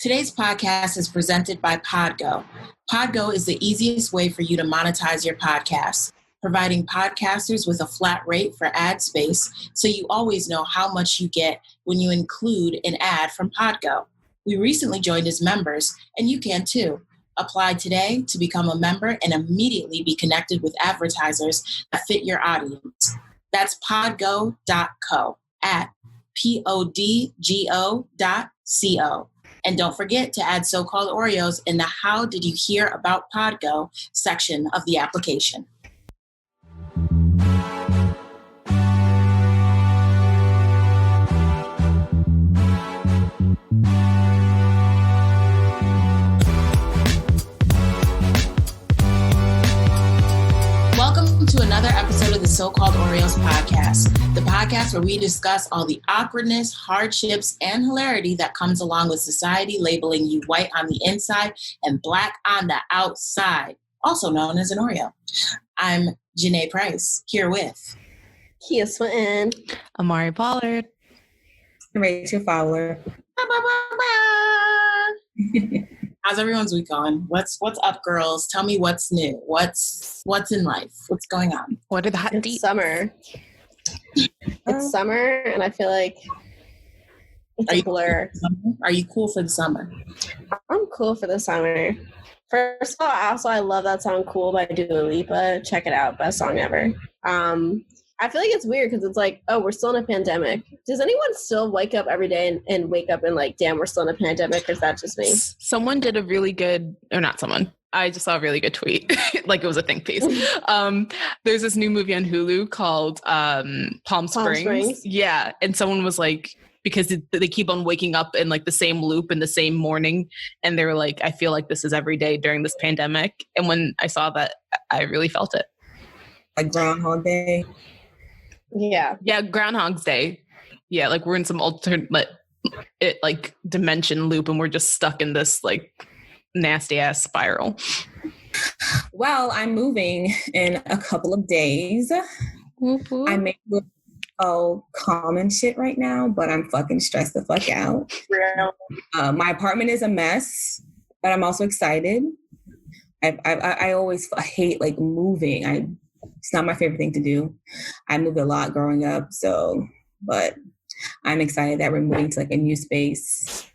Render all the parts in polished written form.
Today's podcast is presented by Podgo. Podgo is the easiest way for you to monetize your podcast, providing podcasters with a flat rate for ad space so you always know how much you get when you include an ad from Podgo. We recently joined as members, and you can too. Apply today to become a member and immediately be connected with advertisers that fit your audience. That's podgo.co at podgo.co. And don't forget to add so-called Oreos in the How Did You Hear About Podgo section of the application. Welcome to another episode of the So-Called Oreos podcast, the podcast where we discuss all the awkwardness, hardships, and hilarity that comes along with society labeling you white on the inside and black on the outside, also known as an Oreo. I'm Janae Price, here with Kia Swinton, Amari Pollard, Rachel Fowler. How's everyone's week going? What's up, girls? Tell me what's new. What's in life? What's going on? what are the hot it's deets? summer. It's summer, and I feel like it's a blur. Are you cool for the summer? I'm cool for the summer. First of all, I love that song "Cool" by Dua Lipa. Check it out, best song ever. I feel like it's weird because it's like, oh, we're still in a pandemic. Does anyone still wake up every day and wake up and like, damn, we're still in a pandemic? Or is that just me? Someone did a really good, or not someone, I just saw a really good tweet, like it was a think piece. There's this new movie on Hulu called Palm Springs. Yeah, and someone was like, because they keep on waking up in like the same loop in the same morning, and they were like, I feel like this is every day during this pandemic. And when I saw that, I really felt it. Like Groundhog Day. Yeah. Yeah, Groundhog's Day. Yeah, like we're in some alternate like dimension loop, and we're just stuck in this like nasty ass spiral. Well, I'm moving in a couple of days. Woo-hoo. I may look all calm and shit right now, but I'm fucking stressed the fuck out. My apartment is a mess, but I'm also excited. I always hate like moving. It's not my favorite thing to do. I moved a lot growing up, but I'm excited that we're moving to like a new space.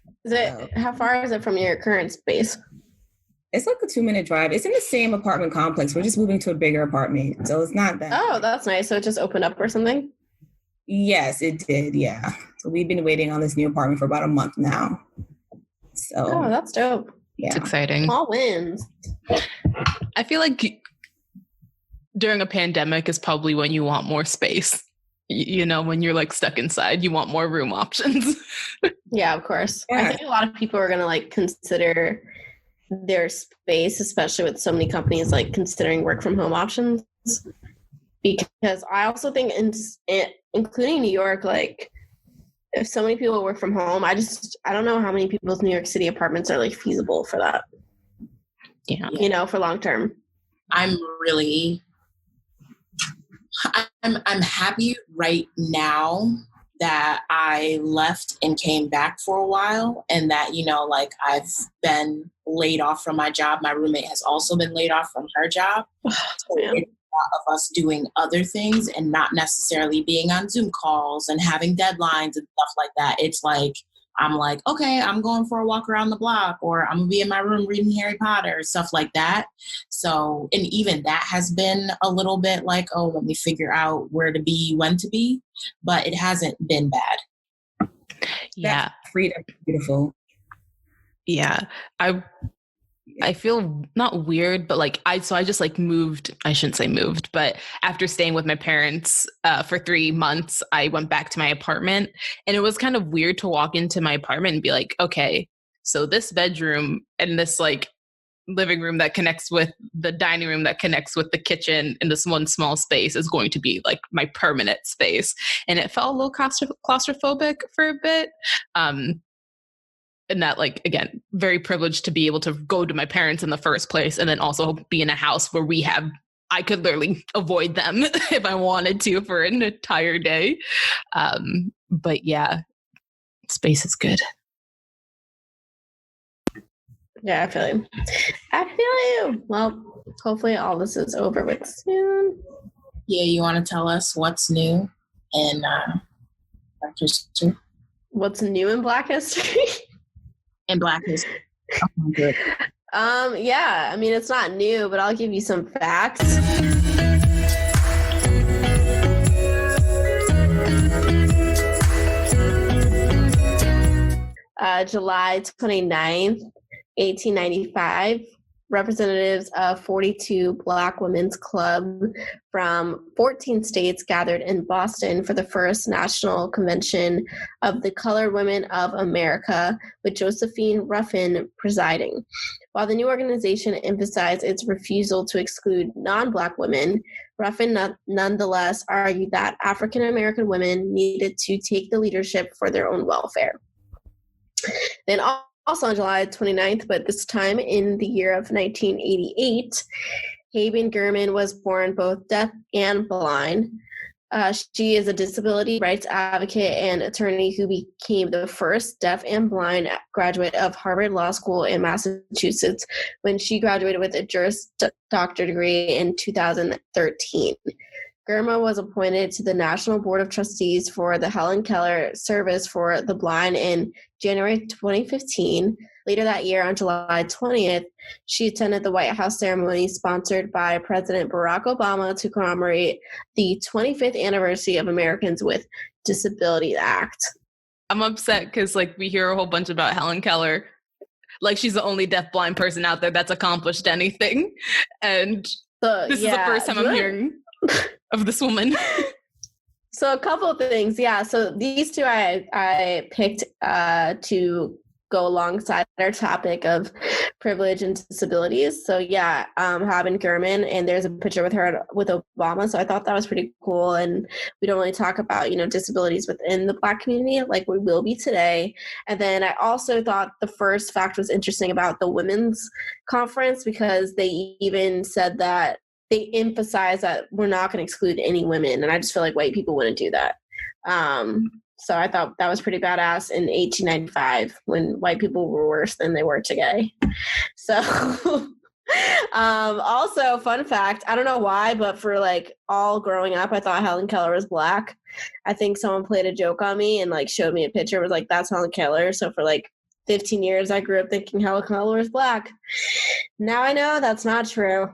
How far is it from your current space? It's like a 2-minute drive. It's in the same apartment complex. We're just moving to a bigger apartment, so it's not that. Oh, that's nice. So it just opened up or something? Yes, it did. Yeah. So we've been waiting on this new apartment for about a month now. So. Oh, that's dope. Yeah. It's exciting. Small wins. I feel like during a pandemic is probably when you want more space. You know, when you're like stuck inside, you want more room options. Yeah, of course. Yeah. I think a lot of people are going to like consider their space, especially with so many companies like considering work from home options. Because I also think including New York, like if so many people work from home, I don't know how many people's New York City apartments are like feasible for that. Yeah. You know, for long term. I'm happy right now that I left and came back for a while, and that, you know, like I've been laid off from my job. My roommate has also been laid off from her job. So it's a lot of us doing other things and not necessarily being on Zoom calls and having deadlines and stuff like that. It's like, I'm like, okay, I'm going for a walk around the block, or I'm gonna be in my room reading Harry Potter, stuff like that. So, and even that has been a little bit like, oh, let me figure out where to be, when to be, but it hasn't been bad. Yeah. That freedom is beautiful. Yeah. I feel not weird, but like I just like moved. I shouldn't say moved, but after staying with my parents for 3 months, I went back to my apartment, and it was kind of weird to walk into my apartment and be like, okay, so this bedroom and this like living room that connects with the dining room that connects with the kitchen in this one small space is going to be like my permanent space. And it felt a little claustrophobic for a bit. And that, like, again, very privileged to be able to go to my parents in the first place, and then also be in a house where I could literally avoid them if I wanted to for an entire day. But yeah, space is good. Yeah, I feel you. Well, hopefully all this is over with soon. Yeah, you want to tell us what's new in Black history? What's new in Black history? In Black history. Oh, good. Yeah, I mean, it's not new, but I'll give you some facts. July 29th, 1895, representatives of 42 Black Women's Club from 14 states gathered in Boston for the first National Convention of the Colored Women of America, with Josephine Ruffin presiding. While the new organization emphasized its refusal to exclude non-Black women, Ruffin nonetheless argued that African American women needed to take the leadership for their own welfare. Then also on July 29th, but this time in the year of 1988, Haben German was born both deaf and blind. She is a disability rights advocate and attorney who became the first deaf and blind graduate of Harvard Law School in Massachusetts when she graduated with a Juris Doctor degree in 2013. Germa was appointed to the National Board of Trustees for the Helen Keller Service for the Blind in January 2015. Later that year, on July 20th, she attended the White House ceremony sponsored by President Barack Obama to commemorate the 25th anniversary of Americans with Disabilities Act. I'm upset because we hear a whole bunch about Helen Keller. She's the only deaf-blind person out there that's accomplished anything. And this is the first time I'm hearing of this woman. So a couple of things. Yeah. So these two I picked to go alongside our topic of privilege and disabilities. So yeah, Haben German, and there's a picture with her with Obama. So I thought that was pretty cool. And we don't really talk about, disabilities within the Black community like we will be today. And then I also thought the first fact was interesting about the women's conference, because they even said that they emphasize that we're not going to exclude any women. And I just feel like white people wouldn't do that. So I thought that was pretty badass in 1895 when white people were worse than they were today. So also, fun fact, I don't know why, but for all growing up, I thought Helen Keller was Black. I think someone played a joke on me and showed me a picture. It was that's Helen Keller. So for 15 years, I grew up thinking Helen Keller was Black. Now I know that's not true.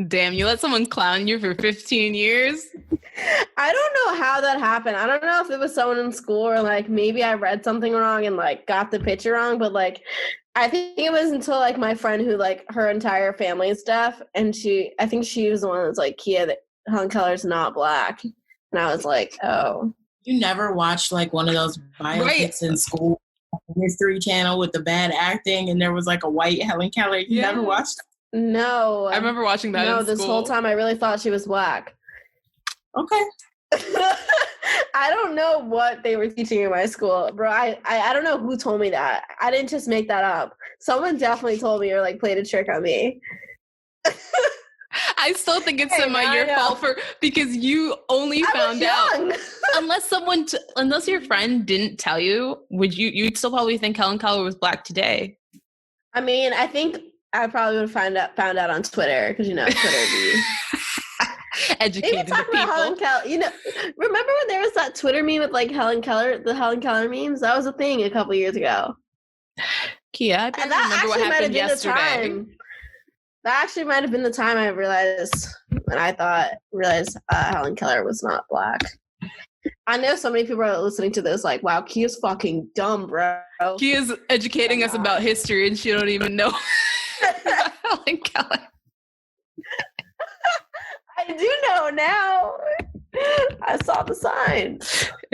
Damn, you let someone clown you for 15 years? I don't know how that happened. I don't know if it was someone in school or maybe I read something wrong and got the picture wrong, but I think it was until my friend who her entire family is deaf, and I think she was the one that's Kia, that Helen Keller's not Black. And I was oh. You never watched one of those biopics in school, History Channel with the bad acting, and there was a white Helen Keller. You never watched? No. I remember watching that. No, in this school. whole time I really thought she was Black. Okay. I don't know what they were teaching in my school, bro. I don't know who told me that. I didn't just make that up. Someone definitely told me or played a trick on me. I still think it's your fault because you only found out. Unless your friend didn't tell you, you'd still probably think Helen Keller was Black today. I mean, I think I probably would have found out on Twitter, because Twitter be educated the people. Helen Keller, remember when there was that Twitter meme with Helen Keller, the Helen Keller memes? That was a thing a couple years ago. Kia, I barely remember what happened yesterday. That actually might have been the time I realized Helen Keller was not Black. I know so many people are listening to this wow, Kia's fucking dumb, bro. Kia's educating us about history and she don't even know Helen Keller. I do know now. I saw the sign.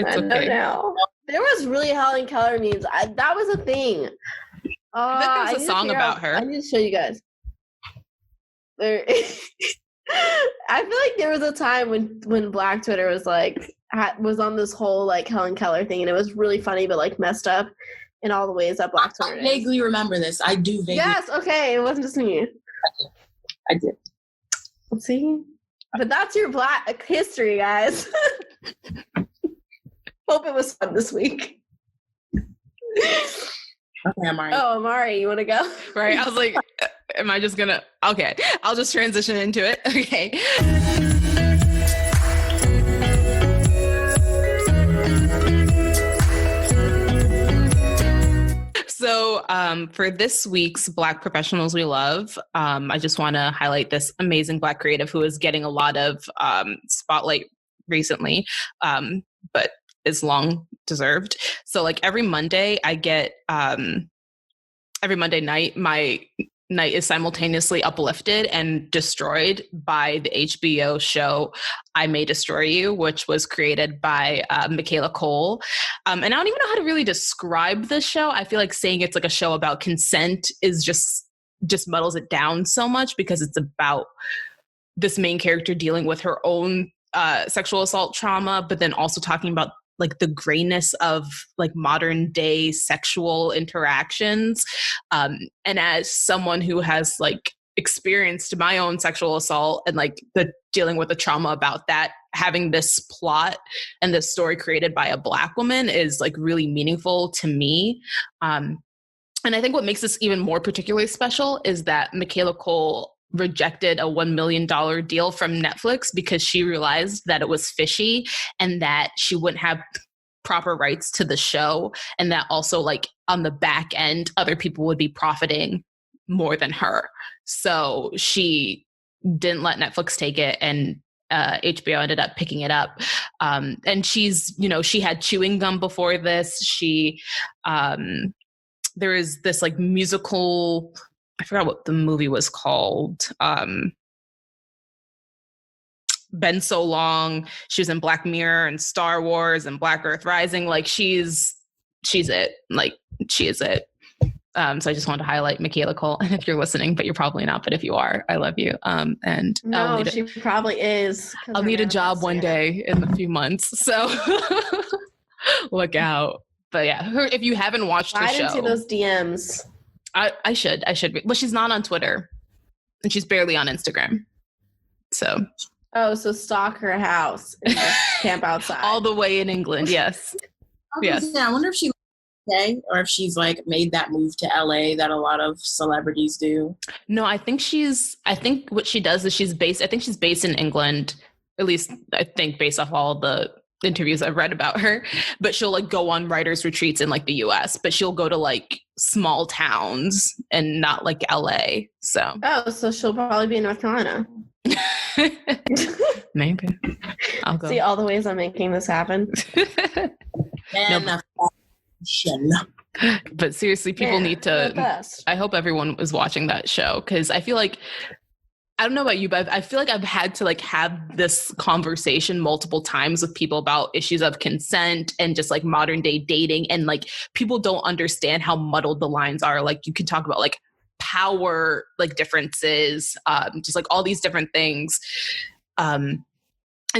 I know now. There was really Helen Keller memes. That was a thing. I think there's a song about her. I need to show you guys. I feel like there was a time when Black Twitter was was on this whole Helen Keller thing, and it was really funny but messed up in all the ways that Black Twitter is. I vaguely remember this. I do vaguely. Yes, okay, it wasn't just me. I did. Let's see. But that's your Black history, guys. Hope it was fun this week. Okay, Amari. Oh, Amari, you want to go? Right. I was like, am I just gonna, okay, I'll just transition into it. Okay. So for this week's Black Professionals We Love, I just want to highlight this amazing Black creative who is getting a lot of spotlight recently, but is long deserved. So like every Monday I get, every Monday night, my night is simultaneously uplifted and destroyed by the HBO show I May Destroy You, which was created by Michaela Cole. And I don't even know how to really describe this show. I feel like saying it's like a show about consent is just muddles it down so much, because it's about this main character dealing with her own sexual assault trauma, but then also talking about like the grayness of like modern day sexual interactions. And as someone who has like experienced my own sexual assault and like the dealing with the trauma about that, having this plot and this story created by a Black woman is like really meaningful to me. And I think what makes this even more particularly special is that Michaela Cole rejected a $1 million deal from Netflix because she realized that it was fishy and that she wouldn't have proper rights to the show, and that also like on the back end other people would be profiting more than her. So she didn't let Netflix take it, and HBO ended up picking it up. And she's, you know, she had chewing gum before this. She there is this like musical, I forgot what the movie was called. Been So Long. She was in Black Mirror and Star Wars and Black Earth Rising. Like she's it. Like she is it. So I just wanted to highlight Michaela Cole. And if you're listening, but you're probably not, but if you are, I love you. And no, she probably is. I'll need a job one day in a few months. So look out. But yeah, if you haven't watched her show. I didn't see those DMs. I should be. Well, she's not on Twitter and she's barely on Instagram. So. Oh, so stalk her house and camp outside. All the way in England, yes. Yes. Yeah, I wonder if she okay, or if she's like made that move to LA that a lot of celebrities do. No, I think what she does is she's based in England, at least I think based off all the interviews I've read about her, but she'll like go on writers retreats in like the US, but she'll go to like small towns and not like LA. So she'll probably be in North Carolina. Maybe I'll go. See all the ways I'm making this happen. But seriously, people need to. I hope everyone is watching that show, because I feel like, I don't know about you, but I feel like I've had to like have this conversation multiple times with people about issues of consent and just like modern day dating, and like people don't understand how muddled the lines are. Like you can talk about like power like differences, just like all these different things, and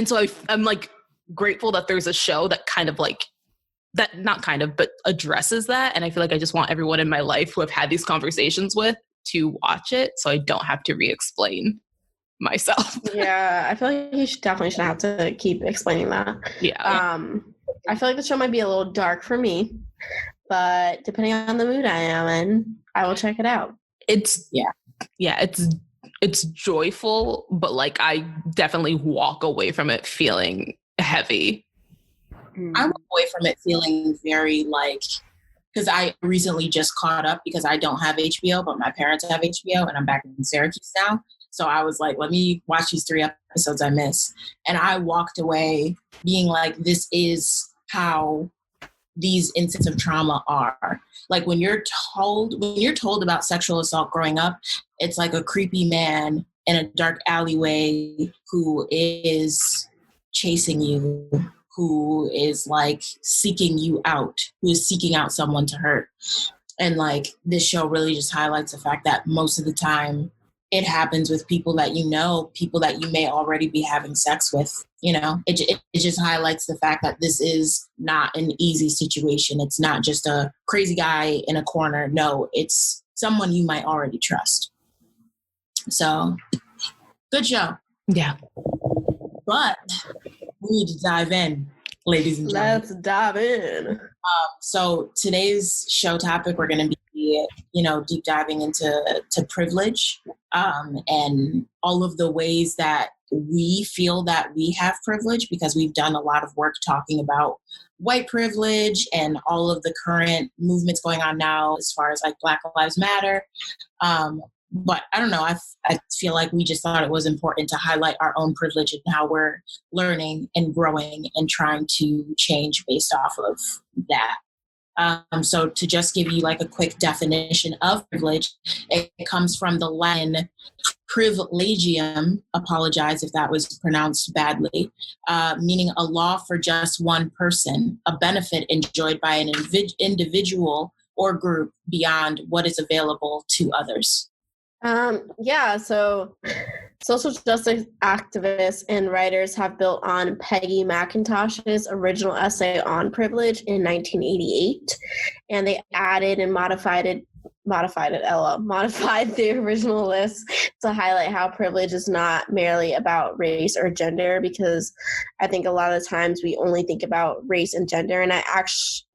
so I'm like grateful that there's a show that kind of like that, not kind of, but addresses that. And I feel like I just want everyone in my life who I've had these conversations with to watch it, so I don't have to re-explain myself. Yeah, I feel like you definitely shouldn't have to keep explaining that. Yeah. I feel like the show might be a little dark for me, but depending on the mood I am in, I will check it out. It's joyful, but like I definitely walk away from it feeling heavy. I walk away from it feeling very like, because I recently just caught up because I don't have HBO, but my parents have HBO and I'm back in Syracuse now. So I was like, let me watch these 3 episodes I missed. And I walked away being like, this is how these incidents of trauma are. Like when you're told about sexual assault growing up, it's like a creepy man in a dark alleyway who is chasing you, who is like seeking you out, who is seeking out someone to hurt. And like this show really just highlights the fact that most of the time it happens with people that you know, people that you may already be having sex with. You know, it just highlights the fact that this is not an easy situation. It's not just a crazy guy in a corner. No, it's someone you might already trust. So, good show. Yeah. But we need to dive in. ladies and gentlemen. Let's dive in. So today's show topic, we're going to be, deep diving into privilege and all of the ways that we feel that we have privilege, because we've done a lot of work talking about white privilege and all of the current movements going on now as far as like Black Lives Matter. But I don't know, I feel like we just thought it was important to highlight our own privilege and how we're learning and growing and trying to change based off of that. So to just give you like a quick definition of privilege, it comes from the Latin privilegium, apologize if that was pronounced badly, meaning a law for just one person, a benefit enjoyed by an individual or group beyond what is available to others. So social justice activists and writers have built on Peggy McIntosh's original essay on privilege in 1988, and they added and modified the original list to highlight how privilege is not merely about race or gender, because I think a lot of the times we only think about race and gender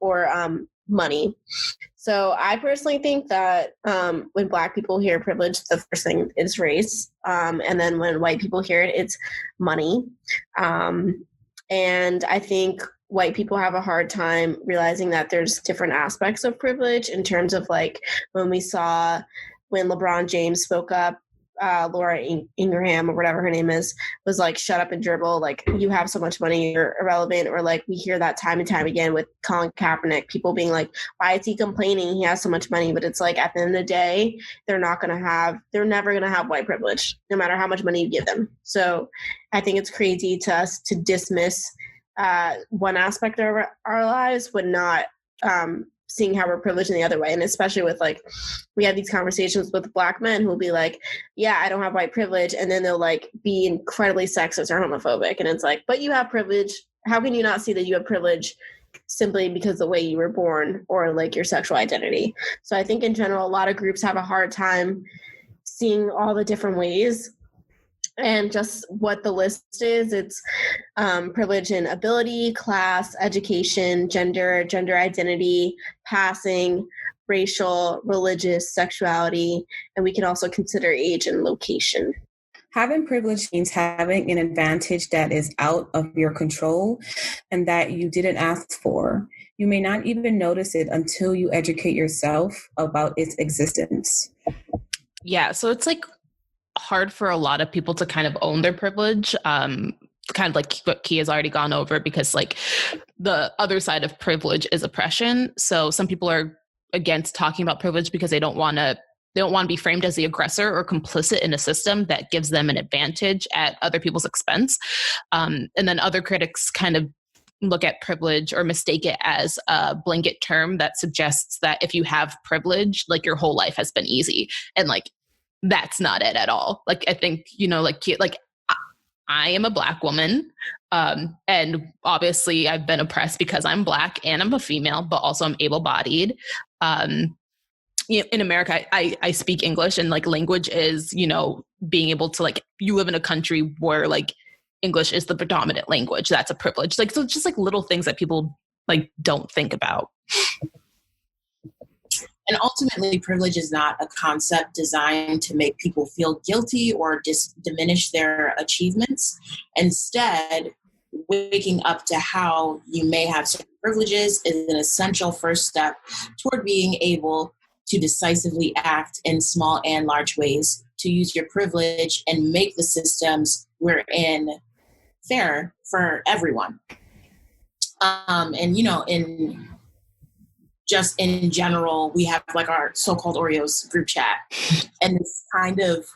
or money. So I personally think that when Black people hear privilege, the first thing is race. And then when white people hear it, it's money. And I think white people have a hard time realizing that there's different aspects of privilege in terms of like when LeBron James spoke up, Laura Ingraham or whatever her name is, was like, shut up and dribble. Like, you have so much money, you're irrelevant. Or like we hear that time and time again with Colin Kaepernick, people being like, why is he complaining? He has so much money. But it's like, at the end of the day, they're never going to have white privilege, no matter how much money you give them. So I think it's crazy to us to dismiss one aspect of our lives, but not seeing how we're privileged in the other way. And especially with like, we have these conversations with Black men who will be like, yeah, I don't have white privilege. And then they'll like be incredibly sexist or homophobic. And it's like, but you have privilege. How can you not see that you have privilege simply because of the way you were born or like your sexual identity? So I think in general, a lot of groups have a hard time seeing all the different ways. And just what the list is, it's privilege in ability, class, education, gender identity, passing, racial, religious, sexuality, and we can also consider age and location. Having privilege means having an advantage that is out of your control and that you didn't ask for. You may not even notice it until you educate yourself about its existence. Yeah, so it's like hard for a lot of people to kind of own their privilege, kind of like what Kia has already gone over, because like the other side of privilege is oppression. So some people are against talking about privilege because they don't want to be framed as the aggressor or complicit in a system that gives them an advantage at other people's expense. And then other critics kind of look at privilege or mistake it as a blanket term that suggests that if you have privilege, like your whole life has been easy. And like, that's not it at all. Like, I think, like I am a Black woman. And obviously I've been oppressed because I'm Black and I'm a female, but also I'm able-bodied. In America, I speak English, and like language is, being able to like, you live in a country where like English is the predominant language. That's a privilege. Like, so it's just like little things that people like don't think about. And ultimately, privilege is not a concept designed to make people feel guilty or diminish their achievements. Instead, waking up to how you may have certain privileges is an essential first step toward being able to decisively act in small and large ways to use your privilege and make the systems we're in fair for everyone. In general, we have like our so-called Oreos group chat, and this kind of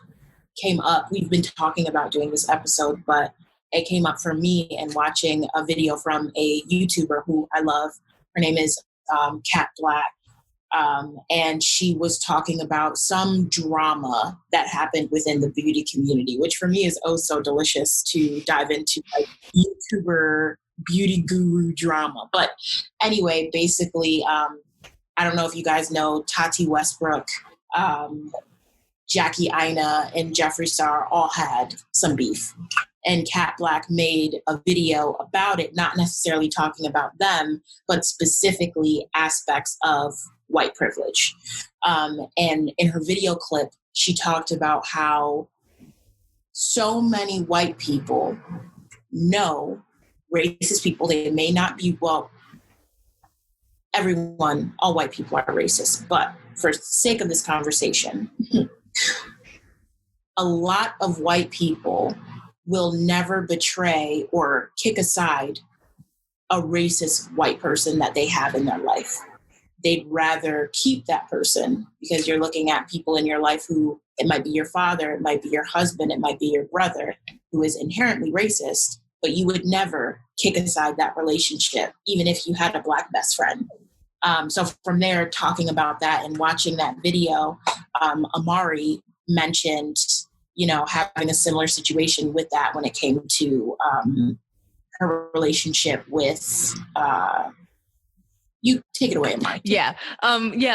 came up. We've been talking about doing this episode, but it came up for me and watching a video from a YouTuber who I love. Her name is Kat Black, and she was talking about some drama that happened within the beauty community, which for me is oh so delicious to dive into, like YouTuber beauty guru drama. But anyway, basically, I don't know if you guys know Tati Westbrook, Jackie Aina, and Jeffree Star all had some beef. And Kat Black made a video about it, not necessarily talking about them, but specifically aspects of white privilege. And in her video clip, she talked about how so many white people know racist people. They may not be, well, everyone, all white people are racist, but for the sake of this conversation, a lot of white people will never betray or kick aside a racist white person that they have in their life. They'd rather keep that person because you're looking at people in your life who, it might be your father, it might be your husband, it might be your brother, who is inherently racist, but you would never kick aside that relationship, even if you had a Black best friend. So from there, talking about that and watching that video, Amari mentioned, having a similar situation with that when it came to her relationship with, you take it away, Amari. Yeah.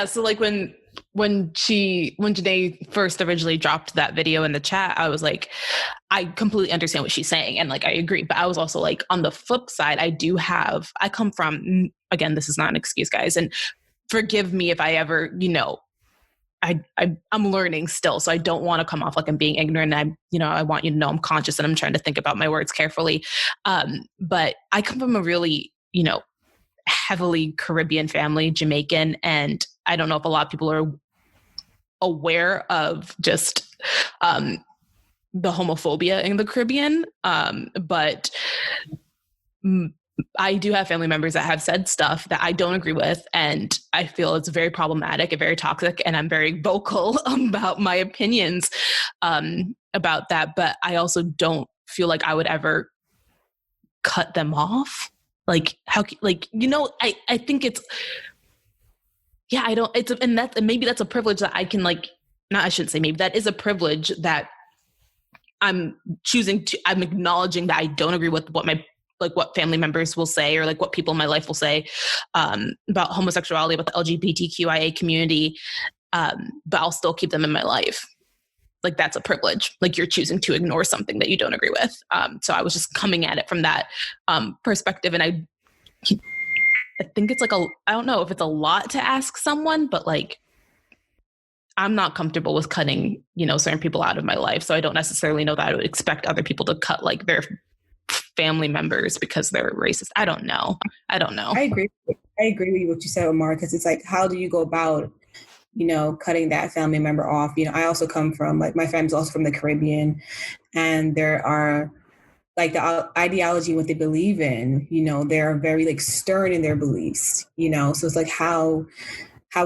So like when Janae first originally dropped that video in the chat, I was like, I completely understand what she's saying. And like, I agree. But I was also like, on the flip side, I come from, again, this is not an excuse, guys. And forgive me if I ever, I'm learning still. So I don't want to come off like I'm being ignorant. I want you to know I'm conscious and I'm trying to think about my words carefully. But I come from a really, heavily Caribbean family, Jamaican. And I don't know if a lot of people are aware of just the homophobia in the Caribbean. But I do have family members that have said stuff that I don't agree with. And I feel it's very problematic and very toxic. And I'm very vocal about my opinions about that. But I also don't feel like I would ever cut them off. Like how, I think it's, maybe that's a privilege that I can I shouldn't say maybe, that is a privilege that I'm acknowledging that I don't agree with what family members will say or like what people in my life will say about homosexuality, about the LGBTQIA community, but I'll still keep them in my life. Like that's a privilege. Like you're choosing to ignore something that you don't agree with. So I was just coming at it from that perspective. And I think it's I don't know if it's a lot to ask someone, but like, I'm not comfortable with cutting, certain people out of my life. So I don't necessarily know that I would expect other people to cut like their family members because they're racist. I don't know. I agree with what you said, Omar, because it's like, how do you go about cutting that family member off? I also come from, my family's also from the Caribbean, and there are the ideology, what they believe in, they're very stern in their beliefs, so it's like, how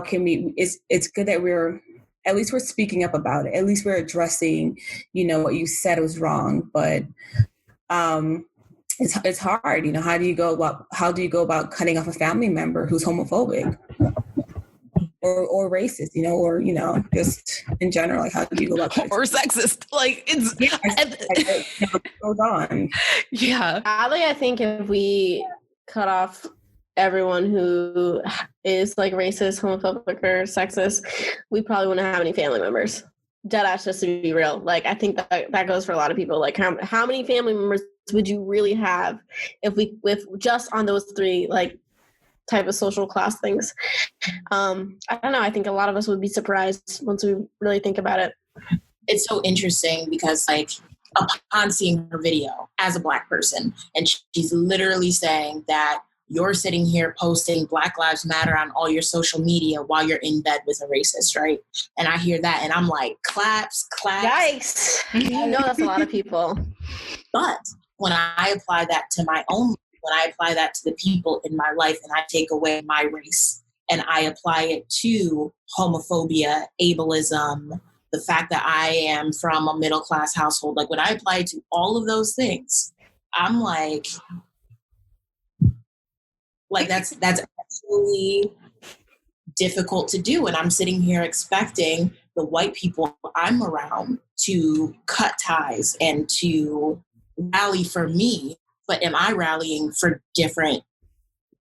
can we, it's good that we're speaking up about it. At least we're addressing, what you said was wrong, but it's hard. How do you go about cutting off a family member who's homophobic? Or racist, or just in general, how do you go about that? Or sexist, it goes on. Yeah, Ali, I think if we cut off everyone who is racist, homophobic, or sexist, we probably wouldn't have any family members. Deadass, just to be real. I think that goes for a lot of people. How many family members would you really have if just on those three type of social class things? I don't know. I think a lot of us would be surprised once we really think about it. It's so interesting because upon seeing her video as a Black person, and she's literally saying that you're sitting here posting Black Lives Matter on all your social media while you're in bed with a racist, right? And I hear that and I'm like, claps. Yikes. I know that's a lot of people. But when I apply that to my own, when I apply that to the people in my life and I take away my race and I apply it to homophobia, ableism, the fact that I am from a middle-class household, when I apply it to all of those things, I'm that's actually difficult to do. And I'm sitting here expecting the white people I'm around to cut ties and to rally for me. But am I rallying for different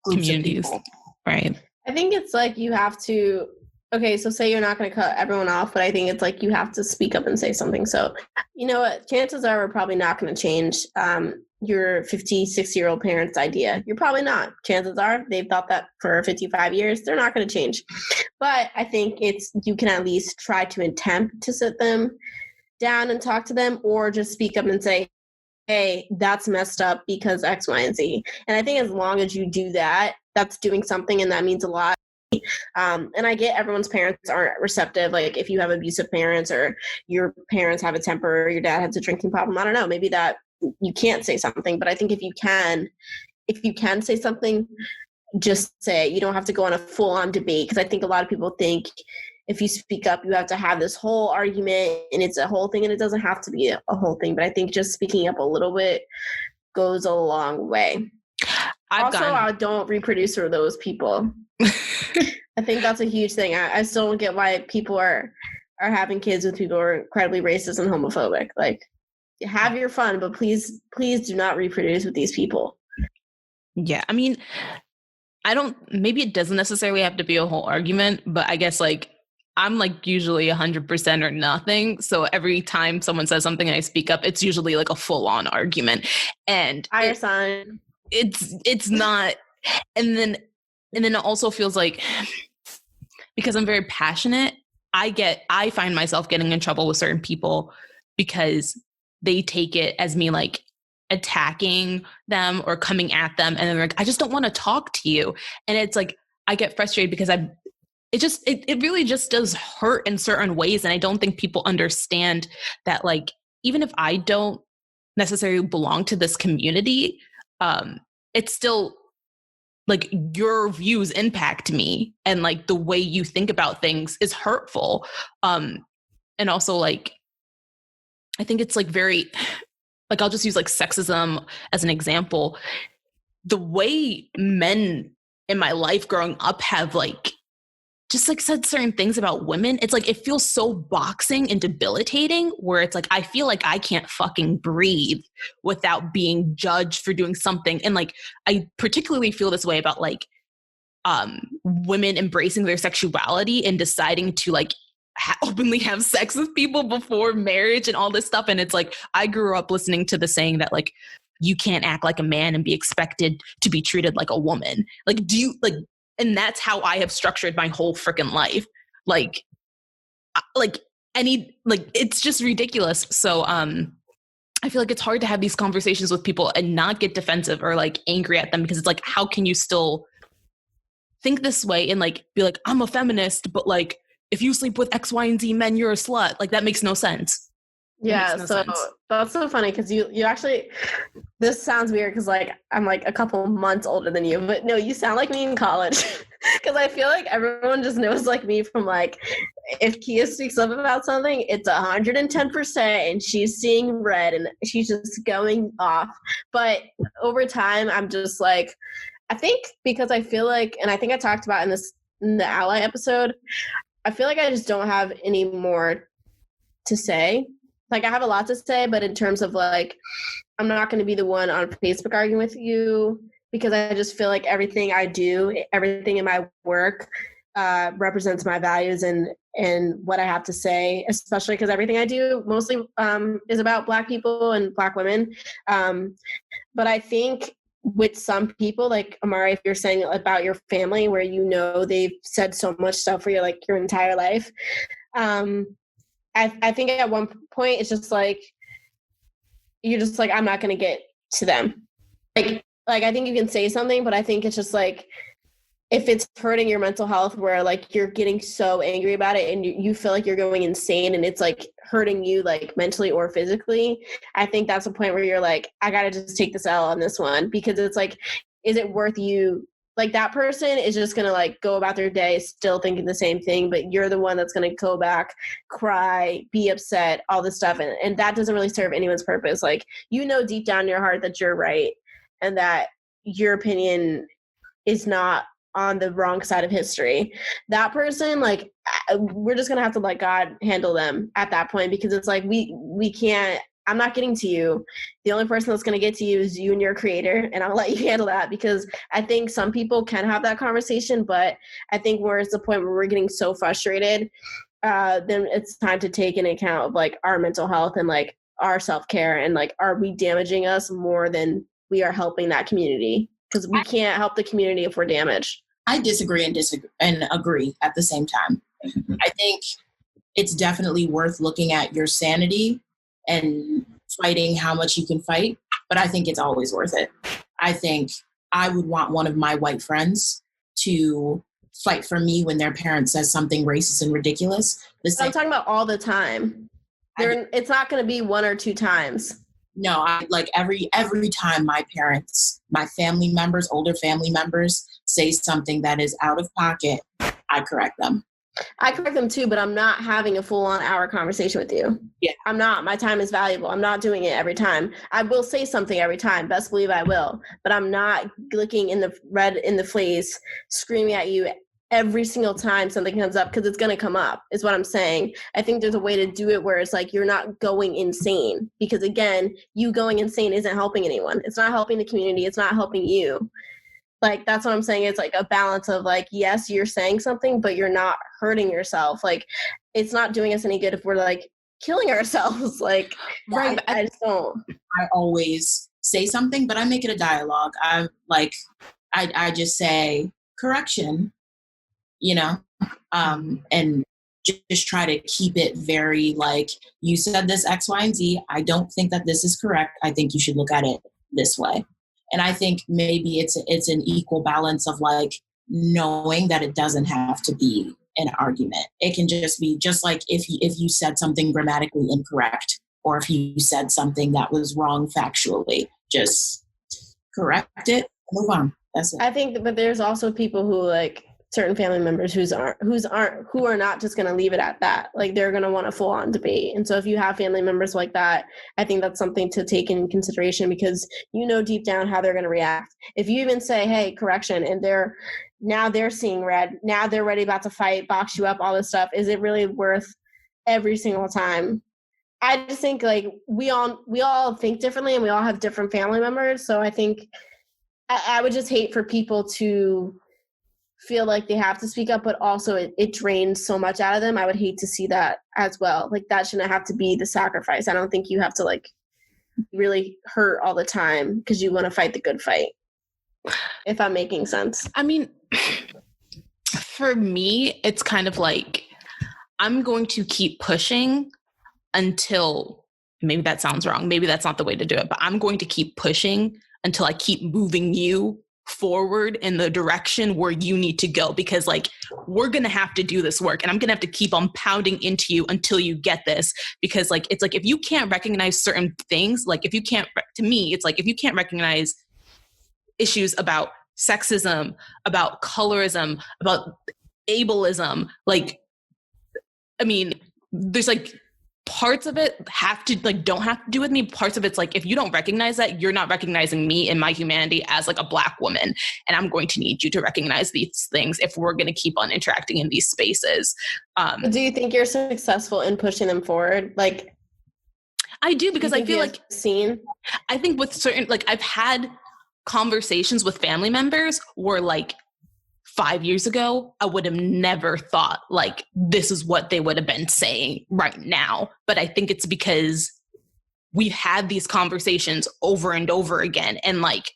groups communities? Of people? Right. I think it's you have to okay, so say you're not going to cut everyone off, but I think it's like you have to speak up and say something. So, you know what? Chances are we're probably not going to change your 56-year-old parents' idea. You're probably not. Chances are they've thought that for 55 years. They're not going to change. But I think you can at least try to attempt to sit them down and talk to them, or just speak up and say, hey, that's messed up because X, Y, and Z. And I think as long as you do that, that's doing something, and that means a lot. And I get everyone's parents aren't receptive. Like if you have abusive parents or your parents have a temper or your dad has a drinking problem, I don't know, maybe that you can't say something. But I think if you can say something, just say it. You don't have to go on a full-on debate, because I think a lot of people think if you speak up, you have to have this whole argument and it's a whole thing, and it doesn't have to be a whole thing. But I think just speaking up a little bit goes a long way. I don't reproduce for those people. I think that's a huge thing. I still don't get why people are having kids with people who are incredibly racist and homophobic. Like, have your fun, but please do not reproduce with these people. Yeah, I mean, maybe it doesn't necessarily have to be a whole argument, but I guess like I'm like usually 100% or nothing. So every time someone says something and I speak up, it's usually like a full-on argument. And it's not. And then it also feels like, because I'm very passionate, I find myself getting in trouble with certain people because they take it as me like attacking them or coming at them, and then like, I just don't want to talk to you. And it's like I get frustrated because it really just does hurt in certain ways. And I don't think people understand that, like, even if I don't necessarily belong to this community, it's still like your views impact me, and like the way you think about things is hurtful. And also like, I think it's like very, like, I'll just use like sexism as an example. The way men in my life growing up have like just like said certain things about women, it's like it feels so boxing and debilitating, where it's like I feel like I can't fucking breathe without being judged for doing something. And like I particularly feel this way about like women embracing their sexuality and deciding to like openly have sex with people before marriage and all this stuff. And it's like I grew up listening to the saying that like you can't act like a man and be expected to be treated like a woman. Like, do you like? And that's how I have structured my whole freaking life. Like it's just ridiculous. So I feel like it's hard to have these conversations with people and not get defensive or like angry at them, because it's like, how can you still think this way and like be like, I'm a feminist, but like if you sleep with X, Y, and Z men, you're a slut. Like that makes no sense. Yeah, so that's so funny because you actually, this sounds weird because like I'm like a couple months older than you, but no, you sound like me in college, because I feel like everyone just knows like me from like, if Kia speaks up about something, it's 110% and she's seeing red and she's just going off. But over time, I'm just like, I think because I feel like, and I think I talked about in the Ally episode, I feel like I just don't have any more to say. Like I have a lot to say, but in terms of like, I'm not going to be the one on Facebook arguing with you, because I just feel like everything I do, everything in my work represents my values and what I have to say, especially because everything I do mostly is about Black people and Black women. But I think with some people, like Amari, if you're saying about your family where you know they've said so much stuff for you like your entire life, I think at one point it's just like, you're just like, I'm not going to get to them. Like I think you can say something, but I think it's just like, if it's hurting your mental health where like you're getting so angry about it and you feel like you're going insane and it's like hurting you like mentally or physically, I think that's a point where you're like, I got to just take this L on this one, because it's like, is it worth you? Like that person is just going to like go about their day still thinking the same thing, but you're the one that's going to go back, cry, be upset, all this stuff. And that doesn't really serve anyone's purpose. Like, you know, deep down in your heart that you're right and that your opinion is not on the wrong side of history. That person, like, we're just going to have to let God handle them at that point, because it's like, we can't I'm not getting to you. The only person that's going to get to you is you and your creator, and I'll let you handle that, because I think some people can have that conversation, but I think where it's the point where we're getting so frustrated, then it's time to take into account of like our mental health and like our self-care, and like, are we damaging us more than we are helping that community? Because we can't help the community if we're damaged. I disagree and agree at the same time. I think it's definitely worth looking at your sanity and fighting how much you can fight, but I think it's always worth it. I think I would want one of my white friends to fight for me when their parent says something racist and ridiculous. I'm talking about all the time. It's not going to be one or two times. No, I like every time my parents, my family members, older family members say something that is out of pocket, I correct them. I correct them too, but I'm not having a full-on hour conversation with you. Yeah. I'm not. My time is valuable. I'm not doing it every time. I will say something every time. Best believe I will. But I'm not looking in the face, screaming at you every single time something comes up, because it's going to come up, is what I'm saying. I think there's a way to do it where it's like you're not going insane, because again, you going insane isn't helping anyone. It's not helping the community. It's not helping you. Like, that's what I'm saying. It's like a balance of like, yes, you're saying something, but you're not hurting yourself. Like, it's not doing us any good if we're like killing ourselves. Like, right. I just don't. I always say something, but I make it a dialogue. I just say correction, and just try to keep it very like, you said this X, Y, and Z. I don't think that this is correct. I think you should look at it this way. And I think maybe it's an equal balance of like knowing that it doesn't have to be an argument. It can just be just like if you said something grammatically incorrect, or if you said something that was wrong factually, just correct it, move on. That's it. I think, but there's also people who like certain family members who are not just going to leave it at that. Like, they're going to want a full on debate. And so if you have family members like that, I think that's something to take in consideration, because deep down how they're going to react. If you even say, hey, correction, and they're seeing red, now they're ready about to fight, box you up, all this stuff. Is it really worth every single time? I just think like we all think differently, and we all have different family members. So I think I would just hate for people to feel like they have to speak up, but also it drains so much out of them. I would hate to see that as well. Like, that shouldn't have to be the sacrifice. I don't think you have to like really hurt all the time because you want to fight the good fight, if I'm making sense. I mean, for me, it's kind of like, I'm going to keep pushing until, maybe that sounds wrong, maybe that's not the way to do it, but I'm going to keep pushing until I keep moving you forward in the direction where you need to go, because like, we're going to have to do this work, and I'm going to have to keep on pounding into you until you get this, because like, it's like, if you can't recognize certain things, like if you can't, to me, it's like, if you can't recognize issues about sexism, about colorism, about ableism, like, I mean, there's like parts of it don't have to do with me. Parts of it's like, if you don't recognize that, you're not recognizing me and my humanity as like a Black woman. And I'm going to need you to recognize these things if we're going to keep on interacting in these spaces. Do you think you're successful in pushing them forward? Like, I do, because I feel like I think with certain, like, I've had conversations with family members where like 5 years ago, I would have never thought like this is what they would have been saying right now. But I think it's because we've had these conversations over and over again. And like,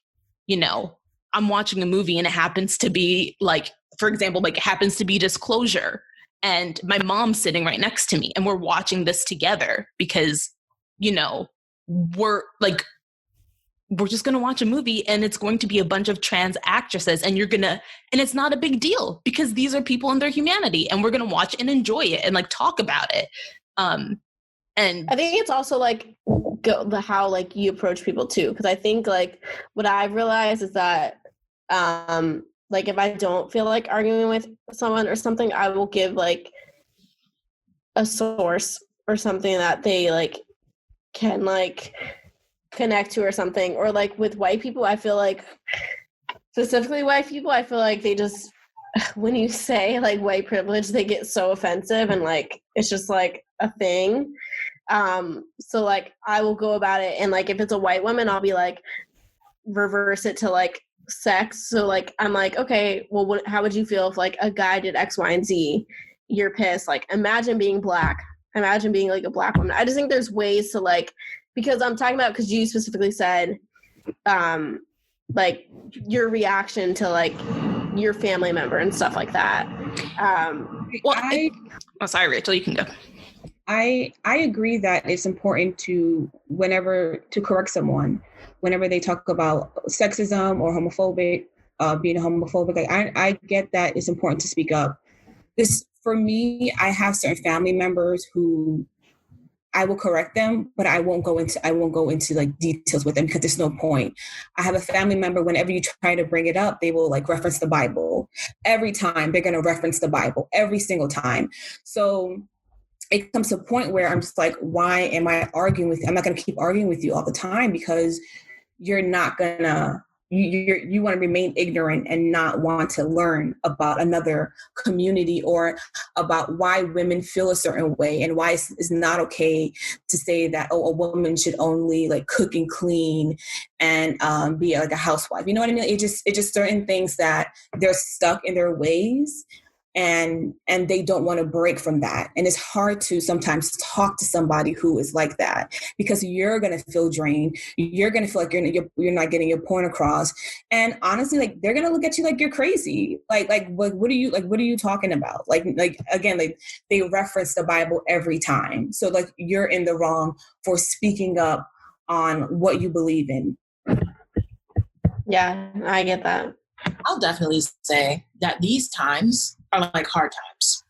I'm watching a movie and it happens to be like, for example, like it happens to be Disclosure, and my mom's sitting right next to me, and we're watching this together because, we're just going to watch a movie, and it's going to be a bunch of trans actresses, and and it's not a big deal because these are people in their humanity, and we're going to watch and enjoy it and like talk about it. And I think it's also like how like you approach people too. Cause I think like what I've realized is that, like if I don't feel like arguing with someone or something, I will give like a source or something that they like can like connect to or something. Or like with white people, I feel like specifically white people, I feel like they just, when you say like white privilege, they get so offensive, and like it's just like a thing. So like I will go about it, and like if it's a white woman, I'll be like reverse it to like sex. So like I'm like, okay, well, how would you feel if like a guy did X, Y, and Z? You're pissed. Like imagine being black. Imagine being like a black woman. I just think there's ways to like, because I'm talking about, because you specifically said like your reaction to like your family member and stuff like that. Sorry, Rachel, you can go. I agree that it's important to correct someone whenever they talk about sexism or homophobic, being homophobic. Like, I get that it's important to speak up. This, for me, I have certain family members who I will correct them, but I won't go into like details with them because there's no point. I have a family member, whenever you try to bring it up, they will like reference the Bible. Every time they're going to reference the Bible, every single time. So it comes to a point where I'm just like, why am I arguing with you? I'm not going to keep arguing with you all the time, because you're not going to, you want to remain ignorant and not want to learn about another community or about why women feel a certain way and why it's not okay to say that, oh, a woman should only like cook and clean and be like a housewife. You know what I mean? It just certain things that they're stuck in their ways, and they don't want to break from that. And it's hard to sometimes talk to somebody who is like that, because you're going to feel drained. You're going to feel like you're not getting your point across. And honestly, like, they're going to look at you like you're crazy. Like what are you talking about? Like again, like, they reference the Bible every time. So like, you're in the wrong for speaking up on what you believe in. Yeah, I get that. I'll definitely say that these times are like hard times.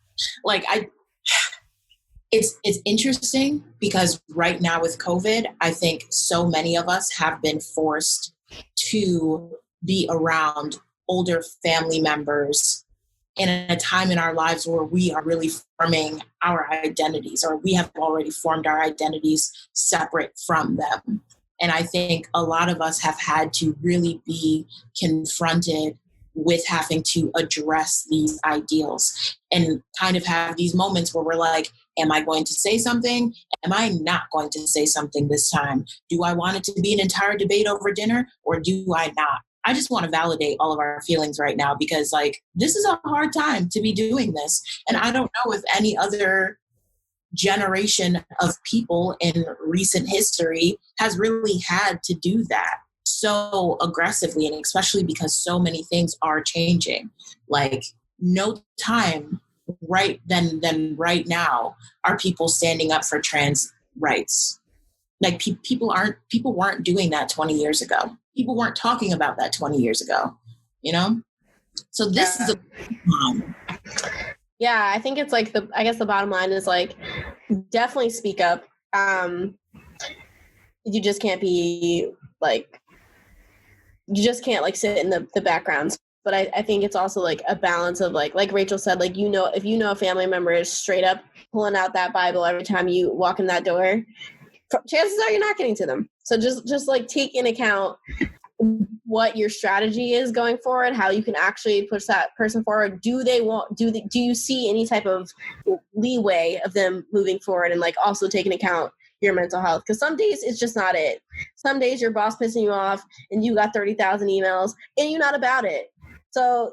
Like it's interesting because right now with COVID, I think so many of us have been forced to be around older family members in a time in our lives where we are really forming our identities, or we have already formed our identities separate from them. And I think a lot of us have had to really be confronted with having to address these ideals and kind of have these moments where we're like, am I going to say something? Am I not going to say something this time? Do I want it to be an entire debate over dinner, or do I not? I just want to validate all of our feelings right now, because like, this is a hard time to be doing this. And I don't know if any other generation of people in recent history has really had to do that so aggressively, and especially because so many things are changing. Like, no time right then than right now are people standing up for trans rights. Like, people weren't doing that 20 years ago. People weren't talking about that 20 years ago, you know? So this is a Yeah, I think it's like I guess the bottom line is like, definitely speak up. You just can't be like, you just can't like sit in the backgrounds. But I think it's also like a balance of like Rachel said, like, you know, if you know a family member is straight up pulling out that Bible every time you walk in that door, chances are you're not getting to them. So just like take in account what your strategy is going forward, how you can actually push that person forward. Do you see any type of leeway of them moving forward, and like also take into account your mental health? Because some days it's just not it. Some days your boss pissing you off and you got 30,000 emails and you're not about it. So,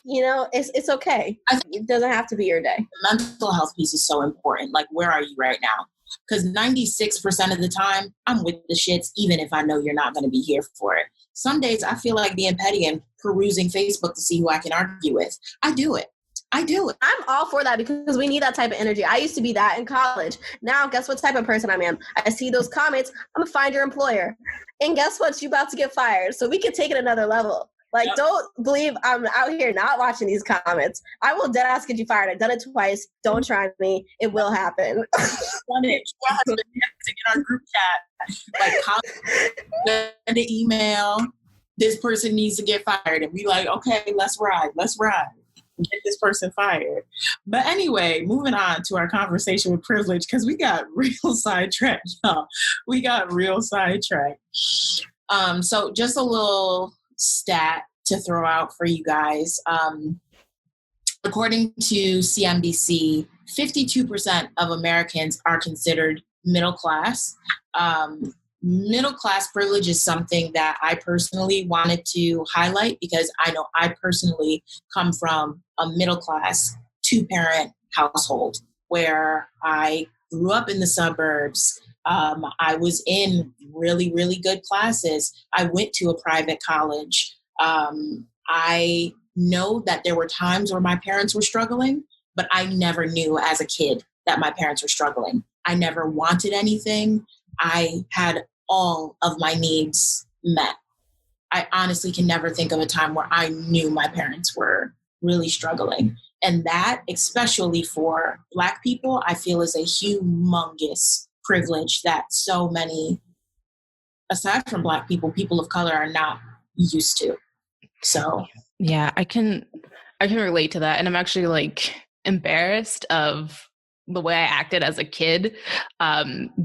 you know, it's okay. It doesn't have to be your day. The mental health piece is so important. Like, where are you right now? Because 96% of the time, I'm with the shits, even if I know you're not going to be here for it. Some days I feel like being petty and perusing Facebook to see who I can argue with. I do it. I'm all for that, because we need that type of energy. I used to be that in college. Now, guess what type of person I am? I see those comments, I'm going to find your employer. And guess what? You're about to get fired. So we can take it another level. Like, yep. Don't believe I'm out here not watching these comments. I will dead ass get you fired. I've done it twice. Don't try me. It will happen. Done it. To get our group chat, like, send an email. This person needs to get fired, and we like, okay, let's ride. Get this person fired. But anyway, moving on to our conversation with privilege, because we got real sidetracked, y'all. So just a little stat to throw out for you guys. According to CNBC, 52% of Americans are considered middle class. Middle class privilege is something that I personally wanted to highlight because I know I personally come from a middle class 2-parent household where I grew up in the suburbs. I was in really, really good classes. I went to a private college. I know that there were times where my parents were struggling, but I never knew as a kid that my parents were struggling. I never wanted anything. I had all of my needs met. I honestly can never think of a time where I knew my parents were really struggling. And that, especially for Black people, I feel is a humongous privilege that so many, aside from Black people, people of color are not used to. So yeah, I can relate to that. And I'm actually like embarrassed of the way I acted as a kid.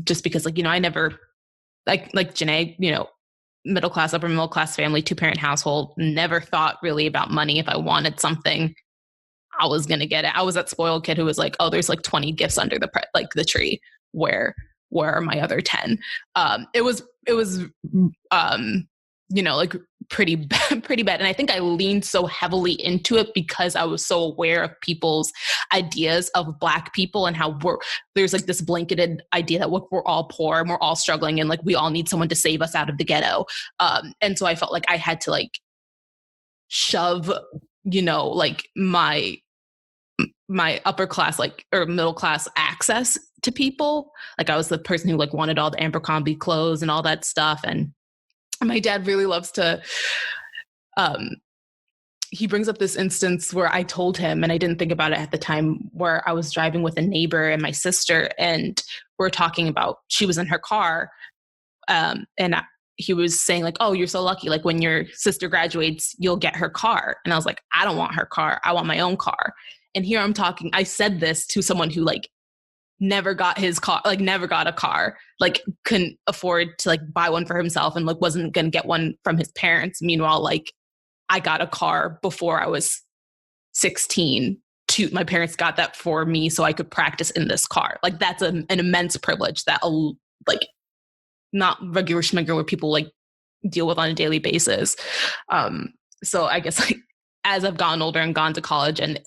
Just because like, I never like Janae, middle class, upper middle class family, 2-parent household, never thought really about money. If I wanted something, I was going to get it. I was that spoiled kid who was like, oh, there's like 20 gifts under the tree. Where are my other 10? It was like pretty bad. And I think I leaned so heavily into it because I was so aware of people's ideas of Black people and how there's like this blanketed idea that we're all poor and we're all struggling and like we all need someone to save us out of the ghetto. And so I felt like I had to like shove, like my upper class, like, or middle class access to people. Like I was the person who like wanted all the Abercrombie clothes and all that stuff. And my dad really loves to, he brings up this instance where I told him, and I didn't think about it at the time, where I was driving with a neighbor and my sister, and we're talking about, she was in her car, and he was saying like, oh, you're so lucky. Like when your sister graduates, you'll get her car. And I was like, I don't want her car. I want my own car. And here I'm talking, I said this to someone who like never got his car, like never got a car, like couldn't afford to like buy one for himself and like wasn't going to get one from his parents. Meanwhile, like I got a car before I was 16. My parents got that for me so I could practice in this car. Like that's an immense privilege that like not regular people like deal with on a daily basis. So I guess like as I've gotten older and gone to college and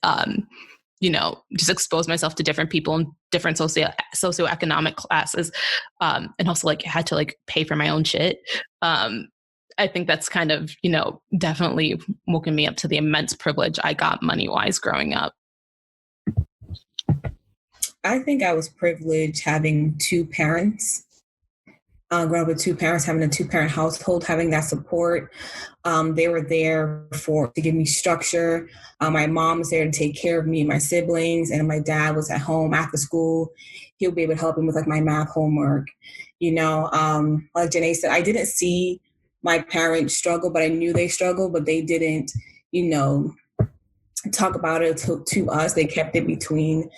just expose myself to different people in different socioeconomic classes, and also like had to like pay for my own shit. I think that's kind of, definitely woken me up to the immense privilege I got money-wise growing up. I think I was privileged having 2 parents. Growing up with 2 parents, having a 2-parent household, having that support. They were there to give me structure. My mom was there to take care of me and my siblings, and my dad was at home after school. He'll be able to help me with like my math homework. Like Janae said, I didn't see my parents struggle, but I knew they struggled, but they didn't, talk about it to us. They kept it between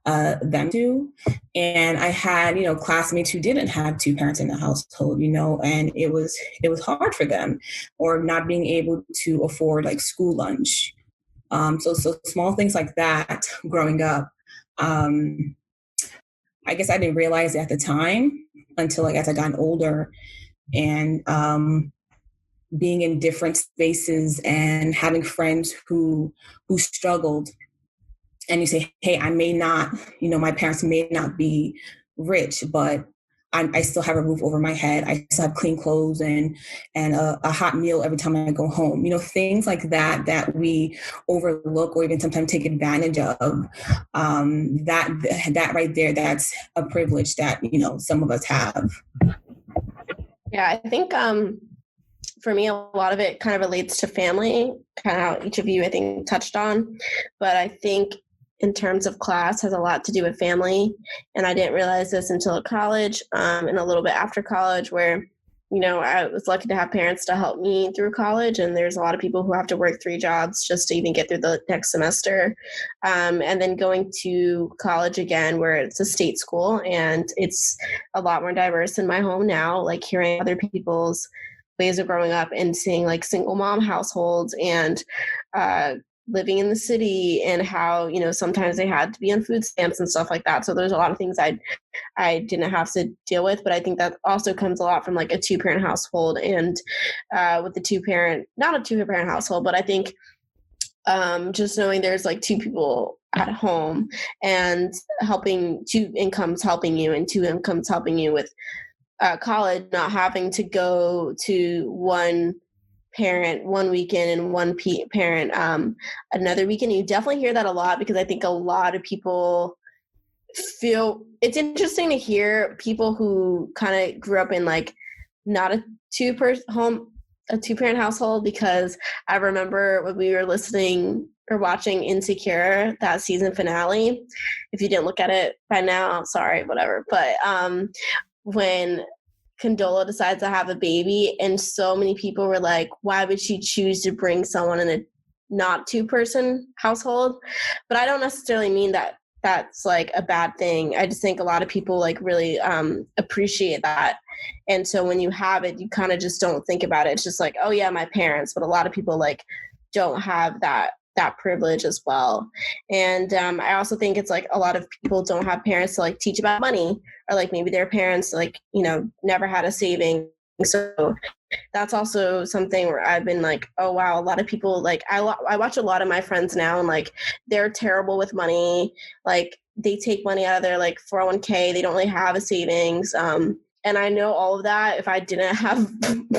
them two. And I had, classmates who didn't have 2 parents in the household, and it was hard for them, or not being able to afford like school lunch. So small things like that growing up. I guess I didn't realize it at the time until like as I got older, and being in different spaces and having friends who struggled. And you say, hey, I may not, my parents may not be rich, but I still have a roof over my head. I still have clean clothes and a hot meal every time I go home. Things like that we overlook or even sometimes take advantage of. That right there, that's a privilege that, some of us have. Yeah, I think for me, a lot of it kind of relates to family, kind of how each of you, I think, touched on. But I think in terms of class has a lot to do with family. And I didn't realize this until college, and a little bit after college, where, I was lucky to have parents to help me through college. And there's a lot of people who have to work 3 jobs just to even get through the next semester. And then going to college again, where it's a state school and it's a lot more diverse in my home now, like hearing other people's ways of growing up and seeing like single mom households and living in the city and how, you know, sometimes they had to be on food stamps and stuff like that. So there's a lot of things I didn't have to deal with, but I think that also comes a lot from like a 2-parent household and with the not a 2-parent household, but I think just knowing there's like 2 people at home and 2 incomes helping you and 2 incomes helping you with college, not having to go to one parent one weekend and one parent another weekend. You definitely hear that a lot because I think a lot of people feel it's interesting to hear people who kind of grew up in like not a 2-parent household, because I remember when we were listening or watching Insecure, that season finale. If you didn't look at it by now, I'm sorry, whatever. But when Condola decides to have a baby, and so many people were like, why would she choose to bring someone in a not 2-person household? But I don't necessarily mean that that's like a bad thing. I just think a lot of people like really appreciate that. And so when you have it, you kind of just don't think about it. It's just like, oh yeah, my parents. But a lot of people like don't have that privilege as well. And I also think it's like a lot of people don't have parents to like teach about money, or like maybe their parents like, you know, never had a saving. So that's also something where I've been like, oh wow, a lot of people like I watch a lot of my friends now, and like they're terrible with money. Like they take money out of their like 401k. They don't really have a savings. And I know all of that. If I didn't have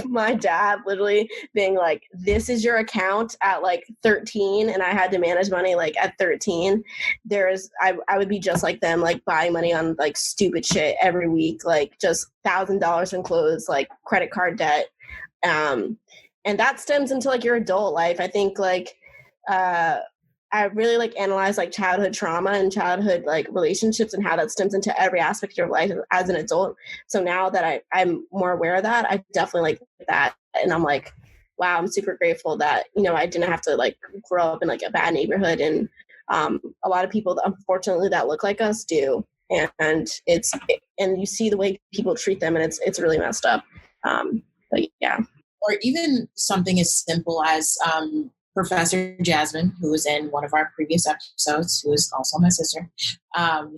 my dad literally being like, this is your account at like 13, and I had to manage money like at 13, I would be just like them, like buying money on like stupid shit every week, like just $1,000 in clothes, like credit card debt. And that stems into like your adult life. I think like, I really like analyze like childhood trauma and childhood like relationships and how that stems into every aspect of your life as an adult. So now that I'm more aware of that, I definitely like that. And I'm like, wow, I'm super grateful that, you know, I didn't have to like grow up in like a bad neighborhood. And a lot of people, unfortunately, that look like us do. And you see the way people treat them, and it's really messed up. But yeah. Or even something as simple as, Professor Jasmine, who was in one of our previous episodes, who is also my sister,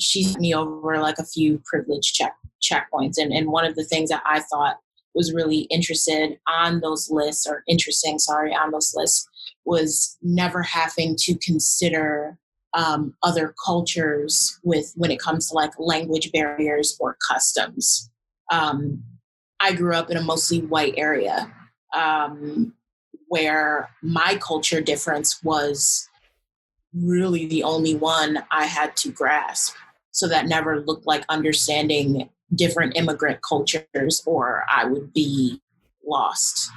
she sent me over like a few privilege checkpoints. And one of the things that I thought was really interesting on those lists was never having to consider other cultures when it comes to like language barriers or customs. I grew up in a mostly white area. Where my culture difference was really the only one I had to grasp. So that never looked like understanding different immigrant cultures, or I would be lost.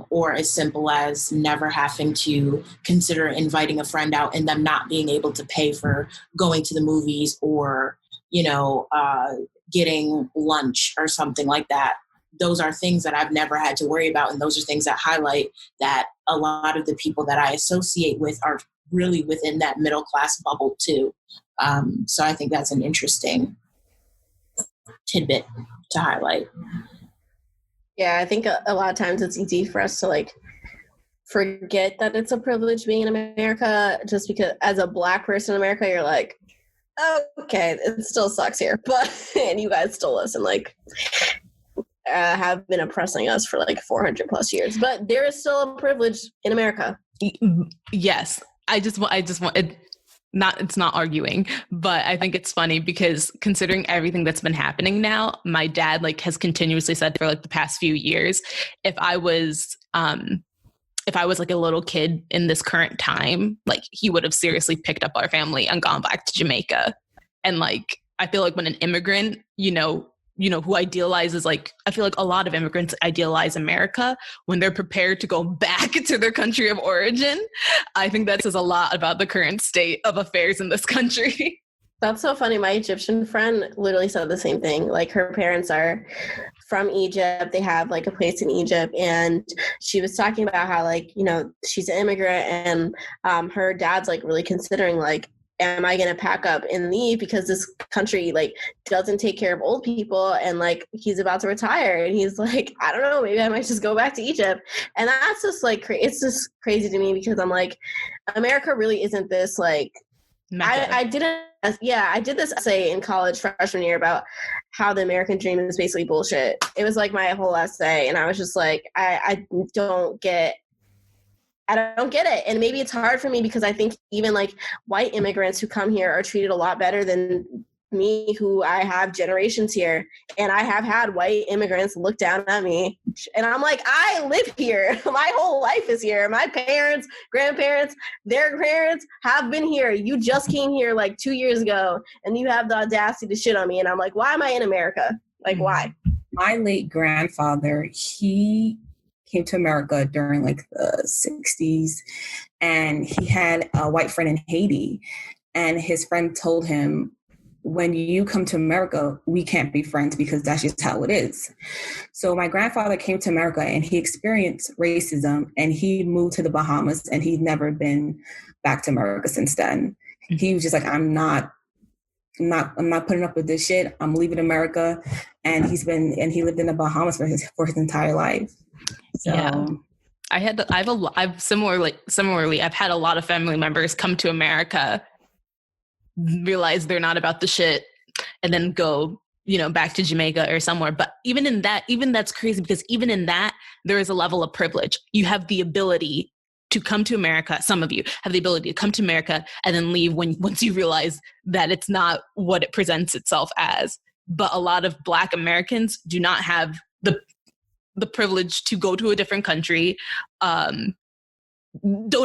Or as simple as never having to consider inviting a friend out and them not being able to pay for going to the movies, or, you know, getting lunch or something like that. Those are things that I've never had to worry about. And those are things that highlight that a lot of the people that I associate with are really within that middle class bubble too. So I think that's an interesting tidbit to highlight. Yeah, I think a lot of times it's easy for us to like forget that it's a privilege being in America, just because as a Black person in America, you're like, okay, it still sucks here, but and you guys still listen, like have been oppressing us for like 400 plus years, but there is still a privilege in America. Yes. I just want it. It's not arguing, but I think it's funny because considering everything that's been happening now, my dad like has continuously said for like the past few years, if I was like a little kid in this current time, like he would have seriously picked up our family and gone back to Jamaica. And like, I feel like when an immigrant, you know, who idealizes, like, I feel like a lot of immigrants idealize America when they're prepared to go back to their country of origin. I think that says a lot about the current state of affairs in this country. That's so funny. My Egyptian friend literally said the same thing. Like her parents are from Egypt. They have like a place in Egypt. And she was talking about how like, you know, she's an immigrant and her dad's like really considering like am I going to pack up and leave because this country like doesn't take care of old people, and like he's about to retire and he's like, I don't know, maybe I might just go back to Egypt. And that's just like it's just crazy to me, because I'm like, America really isn't this like I did this essay in college freshman year about how the American dream is basically bullshit. It was like my whole essay, and I was just like, I don't get it. And maybe it's hard for me because I think even like white immigrants who come here are treated a lot better than me, who I have generations here. And I have had white immigrants look down at me, and I'm like, I live here. My whole life is here. My parents, grandparents, their parents have been here. You just came here like 2 years ago, and you have the audacity to shit on me. And I'm like, why am I in America? Like, why? My late grandfather, he came to America during like the 60s, and he had a white friend in Haiti, and his friend told him, when you come to America, we can't be friends because that's just how it is. So my grandfather came to America and he experienced racism, and he moved to the Bahamas, and he's never been back to America since then. He was just like, I'm not putting up with this shit. I'm leaving America. And he lived in the Bahamas for his entire life. So yeah. I've similarly, I've had a lot of family members come to America, realize they're not about the shit, and then go, back to Jamaica or somewhere. But even that's crazy, because even in that, there is a level of privilege. You have the ability to come to America. Some of you have the ability to come to America and then leave once you realize that it's not what it presents itself as. But a lot of Black Americans do not have the privilege to go to a different country, don't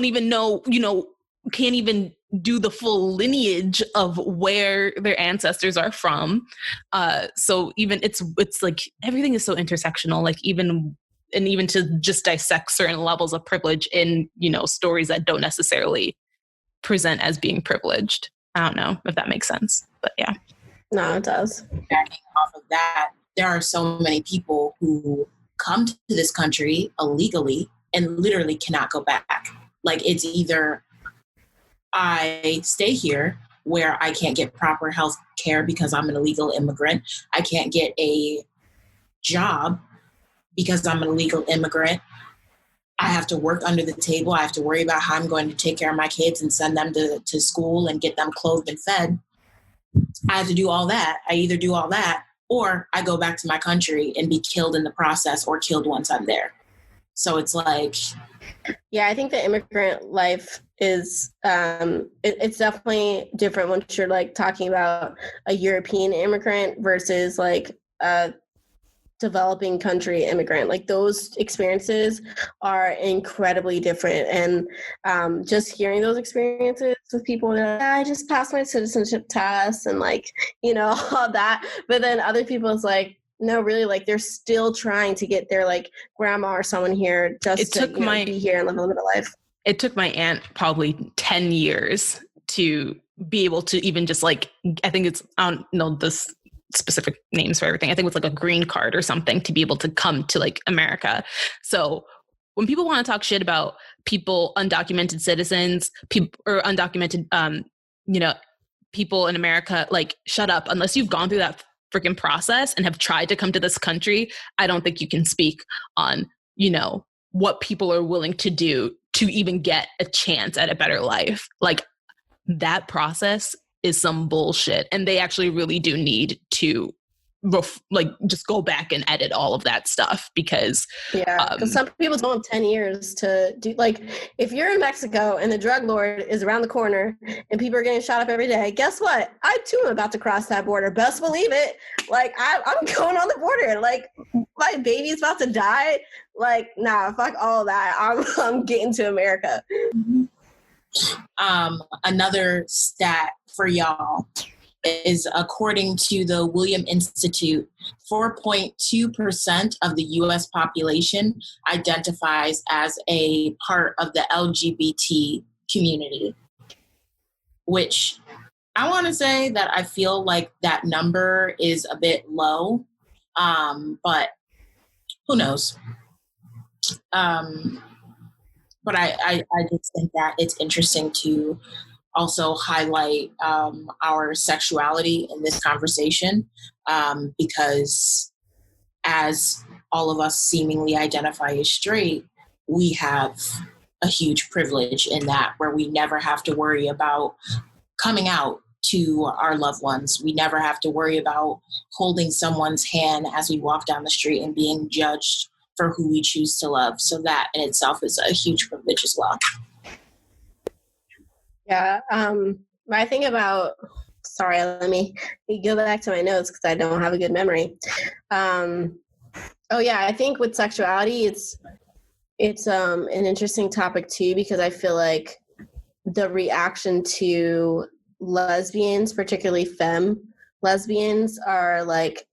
even know, can't even do the full lineage of where their ancestors are from. So even it's like everything is so intersectional, like even to just dissect certain levels of privilege in, stories that don't necessarily present as being privileged. I don't know if that makes sense, but yeah. No, it does. Backing off of that, there are so many people who come to this country illegally and literally cannot go back. Like, it's either I stay here where I can't get proper health care because I'm an illegal immigrant. I can't get a job because I'm an illegal immigrant. I have to work under the table. I have to worry about how I'm going to take care of my kids and send them to school and get them clothed and fed. I have to do all that. I either do all that or I go back to my country and be killed in the process, or killed once I'm there. So it's like... Yeah, I think the immigrant life is, it's definitely different once you're like talking about a European immigrant versus like a developing country immigrant. Like, those experiences are incredibly different. And just hearing those experiences with people that I just passed my citizenship test and like, all that. But then other people, it's like, no, really, like they're still trying to get their like grandma or someone here just to be here and live a little bit of life. It took my aunt probably 10 years to be able to even just like, I think it's, I don't know this specific names for everything. I think it's like a green card or something to be able to come to like America. So when people want to talk shit about people, undocumented citizens, people or undocumented, people in America, like, shut up. Unless you've gone through that freaking process and have tried to come to this country, I don't think you can speak on, what people are willing to do to even get a chance at a better life. Like, that process is some bullshit. And they actually really do need to just go back and edit all of that stuff, because because some people don't have 10 years to do. Like, if you're in Mexico and the drug lord is around the corner and people are getting shot up every day, guess what? I too am about to cross that border. Best believe it. Like, I'm going on the border. Like, my baby's about to die. Like, nah, fuck all that. I'm getting to America. Another stat for y'all is, according to the William Institute, 4.2% of the U.S. population identifies as a part of the LGBT community, which I want to say that I feel like that number is a bit low, but who knows? But I just think that it's interesting to also highlight our sexuality in this conversation, because as all of us seemingly identify as straight, we have a huge privilege in that, where we never have to worry about coming out to our loved ones. We never have to worry about holding someone's hand as we walk down the street and being judged for who we choose to love. So that in itself is a huge privilege as well. Yeah. I think about, sorry, let me go back to my notes because I don't have a good memory. I think with sexuality, it's an interesting topic too, because I feel like the reaction to lesbians, particularly femme lesbians, are like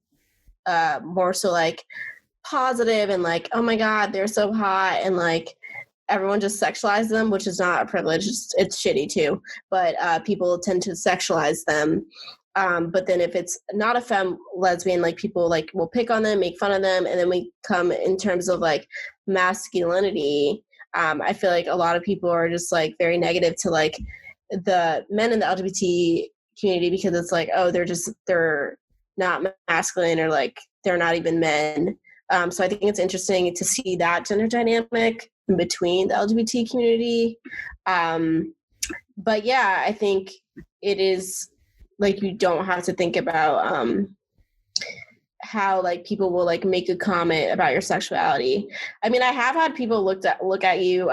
more so like positive and like, oh my God, they're so hot, and like everyone just sexualizes them, which is not a privilege. It's shitty too, but people tend to sexualize them. But then if it's not a femme lesbian, like people like will pick on them, make fun of them. And then we come in terms of like masculinity. I feel like a lot of people are just like very negative to like the men in the LGBT community, because it's like, oh, they're not masculine, or like they're not even men. So I think it's interesting to see that gender dynamic in between the LGBT community. But yeah, I think it is like, you don't have to think about how like people will like make a comment about your sexuality. I mean, I have had people look at you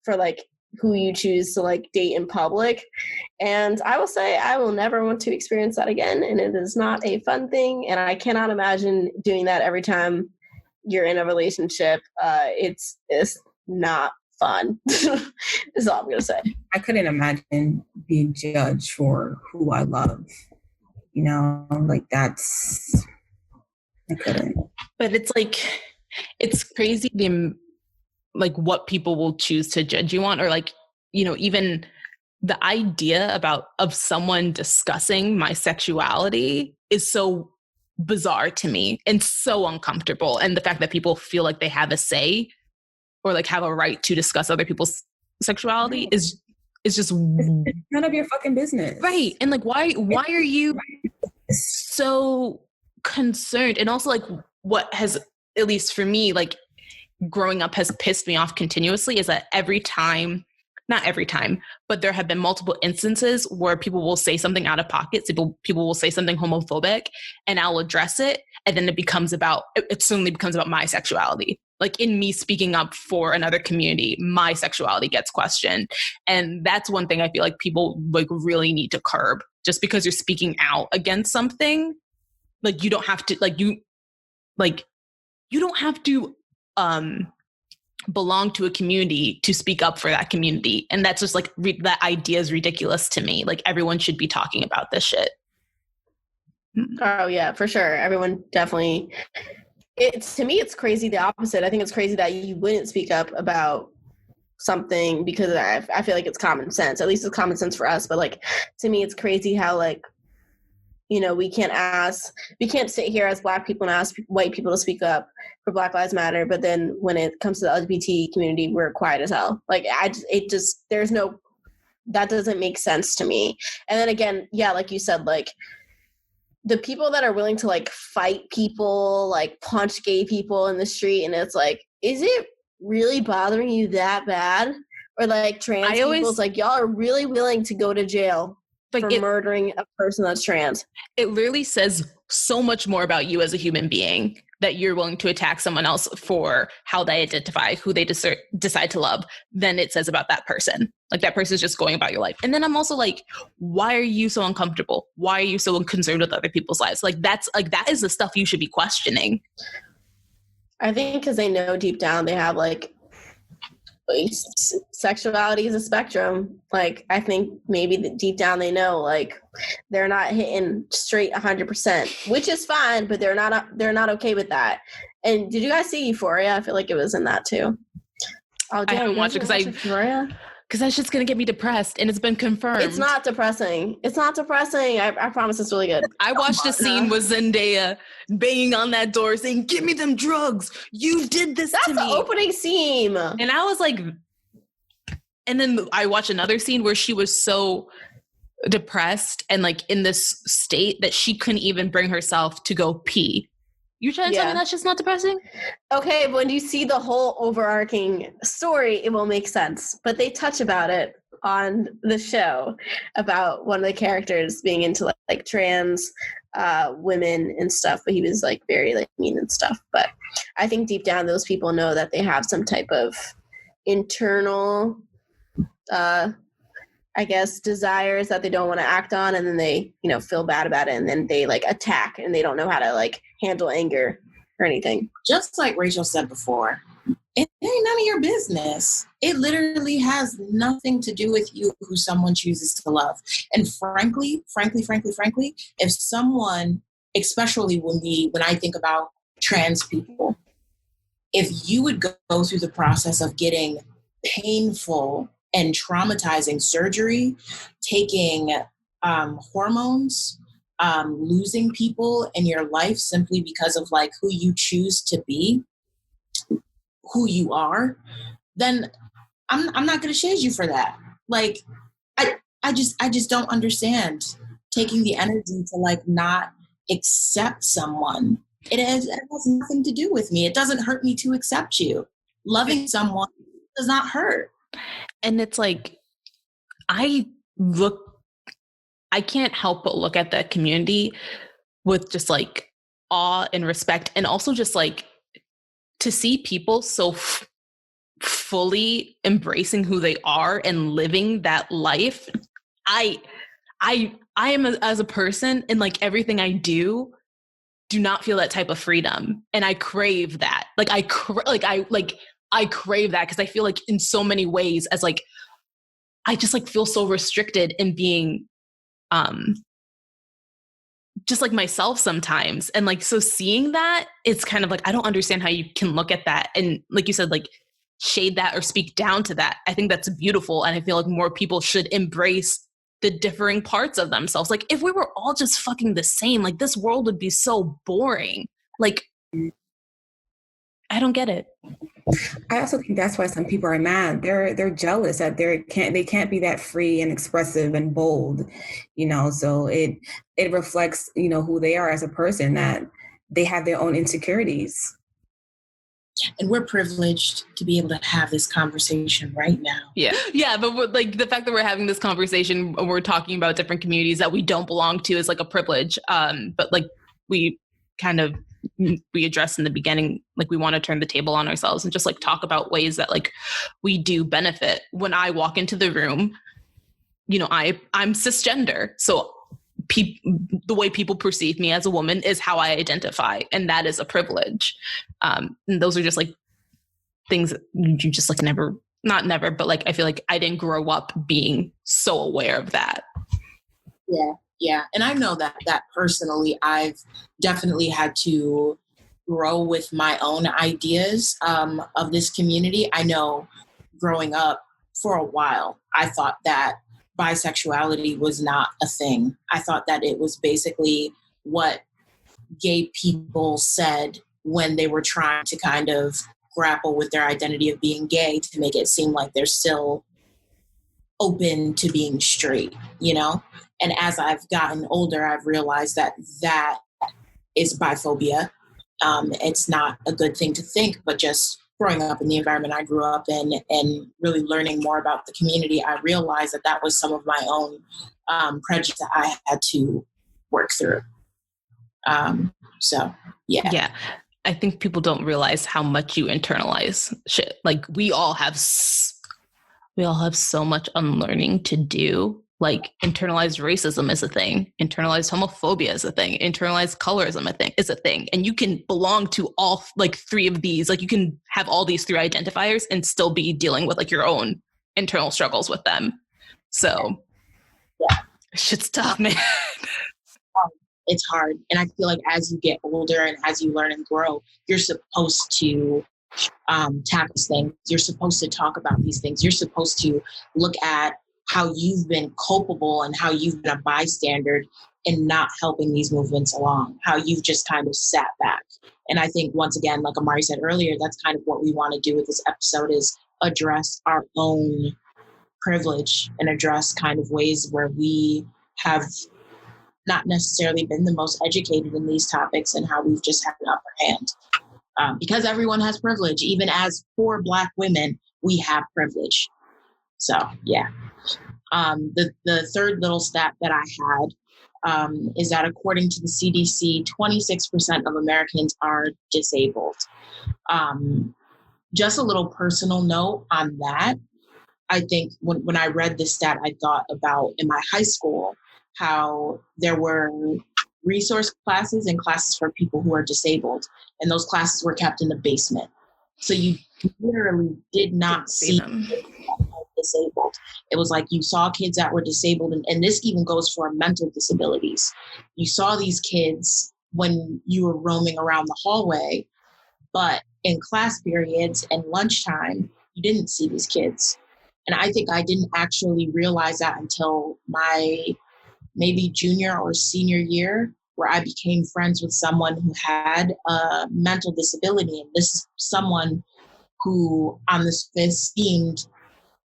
for like who you choose to like date in public. And I will say I will never want to experience that again. And it is not a fun thing. And I cannot imagine doing that every time you're in a relationship. It's not fun. Is all I'm going to say. I couldn't imagine being judged for who I love. You know, like I couldn't. But it's like, it's crazy like what people will choose to judge you on, or like, you know, even the idea of someone discussing my sexuality is so bizarre to me and so uncomfortable. And the fact that people feel like they have a say or like have a right to discuss other people's sexuality is just it's none of your fucking business. Right. And like, why are you so concerned? And also like what has, at least for me, like growing up has pissed me off continuously is that not every time, but there have been multiple instances where people will say something out of pocket. So people will say something homophobic and I'll address it. And then it suddenly becomes about my sexuality. Like in me speaking up for another community, my sexuality gets questioned. And that's one thing I feel like people like really need to curb. Just because you're speaking out against something, like you don't have to, you don't have to belong to a community to speak up for that community. And that's just like, that idea is ridiculous to me. Like everyone should be talking about this shit. Oh yeah, for sure. Everyone definitely. To me, it's crazy the opposite. I think it's crazy that you wouldn't speak up about something because I feel like it's common sense. At least it's common sense for us. But like, to me, it's crazy how like, you know, we can't sit here as Black people and ask white people to speak up for Black Lives Matter. But then when it comes to the LGBT community, we're quiet as hell. Like that doesn't make sense to me. And then again, yeah, like you said, like the people that are willing to like fight people, like punch gay people in the street. And it's like, is it really bothering you that bad? Or like trans people, it's like, y'all are really willing to go to jail for murdering a person that's trans. It literally says so much more about you as a human being that you're willing to attack someone else for how they identify, who they decide to love, than it says about that person. Like that person is just going about your life. And then I'm also like, why are you so uncomfortable? Why are you so concerned with other people's lives? Like that is the stuff you should be questioning. I think because they know deep down they have like, sexuality is a spectrum. Like I think maybe deep down they know like they're not hitting straight 100%, which is fine, but they're not okay with that. And did you guys see Euphoria? I feel like it was in that too. I haven't watched it because that shit's gonna get me depressed, and it's been confirmed. It's not depressing. I promise it's really good. I watched a scene with Zendaya banging on that door saying, "Give me them drugs. You did this to me." That's the opening scene. And I was like, And then I watched another scene where she was so depressed and like in this state that she couldn't even bring herself to go pee. You trying to tell me that's just not depressing? Okay, but when you see the whole overarching story, it will make sense. But they touch about it on the show about one of the characters being into like trans women and stuff, but he was like very like mean and stuff. But I think deep down those people know that they have some type of internal I guess desires that they don't want to act on, and then they, you know, feel bad about it, and then they like attack and they don't know how to like handle anger or anything. Just like Rachel said before, it ain't none of your business. It literally has nothing to do with you who someone chooses to love. And frankly, if someone, especially when I think about trans people, if you would go through the process of getting painful and traumatizing surgery, taking hormones, losing people in your life simply because of like who you choose to be, who you are, then I'm not going to shade you for that. Like, I just don't understand taking the energy to like not accept someone. It has nothing to do with me. It doesn't hurt me to accept you. Loving someone does not hurt. And it's like, I can't help but look at that community with just like awe and respect, and also just like to see people so fully embracing who they are and living that life. I am as a person, and like everything I do not feel that type of freedom, and I crave that. I crave that because I feel like in so many ways as like, I just like feel so restricted in being just like myself sometimes. And like, so seeing that, it's kind of like, I don't understand how you can look at that and like you said, like shade that or speak down to that. I think that's beautiful. And I feel like more people should embrace the differing parts of themselves. Like if we were all just fucking the same, like this world would be so boring. Like, I don't get it. I also think that's why some people are mad. They're jealous that they can't be that free and expressive and bold, you know. So it reflects, you know, who they are as a person, that they have their own insecurities. And we're privileged to be able to have this conversation right now. Yeah. But like the fact that we're having this conversation, we're talking about different communities that we don't belong to is like a privilege. But like we addressed in the beginning, like we want to turn the table on ourselves and just like talk about ways that like we do benefit. When I walk into the room, you know, I'm cisgender. So the way people perceive me as a woman is how I identify. And that is a privilege. And those are just like things that you just like not never, but like, I feel like I didn't grow up being so aware of that. Yeah. And I know that personally, I've definitely had to grow with my own ideas of this community. I know growing up for a while, I thought that bisexuality was not a thing. I thought that it was basically what gay people said when they were trying to kind of grapple with their identity of being gay to make it seem like they're still open to being straight, you know? And as I've gotten older, I've realized that is biphobia. It's not a good thing to think, but just growing up in the environment I grew up in and really learning more about the community, I realized that was some of my own prejudice that I had to work through. So, yeah. Yeah. I think people don't realize how much you internalize shit. Like we all have so much unlearning to do. Like internalized racism is a thing. Internalized homophobia is a thing. Internalized colorism is a thing. And you can belong to all like three of these. Like you can have all these three identifiers and still be dealing with like your own internal struggles with them. So shit's tough, man. It's hard. And I feel like as you get older and as you learn and grow, you're supposed to tackle things. You're supposed to talk about these things. You're supposed to look at how you've been culpable and how you've been a bystander in not helping these movements along, how you've just kind of sat back. And I think, once again, like Amari said earlier, that's kind of what we want to do with this episode, is address our own privilege and address kind of ways where we have not necessarily been the most educated in these topics and how we've just had an upper hand. Because everyone has privilege, even as poor Black women, we have privilege. So, yeah. The third little stat that I had is that according to the CDC, 26% of Americans are disabled. Just a little personal note on that. I think when I read this stat, I thought about in my high school how there were resource classes and classes for people who are disabled, and those classes were kept in the basement. So you literally did not see them disabled. It was like you saw kids that were disabled, and this even goes for mental disabilities. You saw these kids when you were roaming around the hallway, but in class periods and lunchtime, you didn't see these kids. And I think I didn't actually realize that until my maybe junior or senior year, where I became friends with someone who had a mental disability. And this is someone who on the surface seemed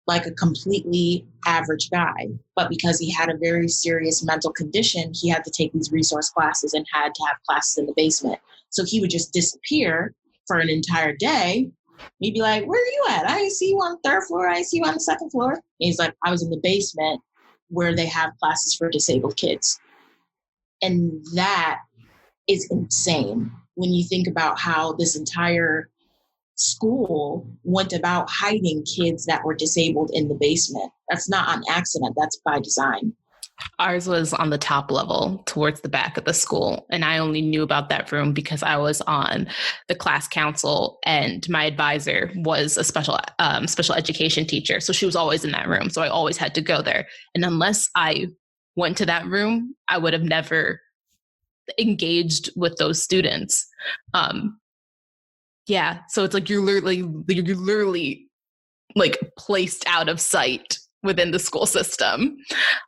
like a completely average guy. But because he had a very serious mental condition, he had to take these resource classes and had to have classes in the basement. So he would just disappear for an entire day. He'd be like, "Where are you at? I see you on the third floor. I see you on the second floor." And he's like, "I was in the basement where they have classes for disabled kids." And that is insane when you think about how this entire school went about hiding kids that were disabled in the basement. That's not on accident. That's by design. Ours was on the top level towards the back of the school. And I only knew about that room because I was on the class council and my advisor was a special education teacher. So she was always in that room. So I always had to go there. And unless I went to that room, I would have never engaged with those students. Yeah. So it's like you're literally like placed out of sight within the school system.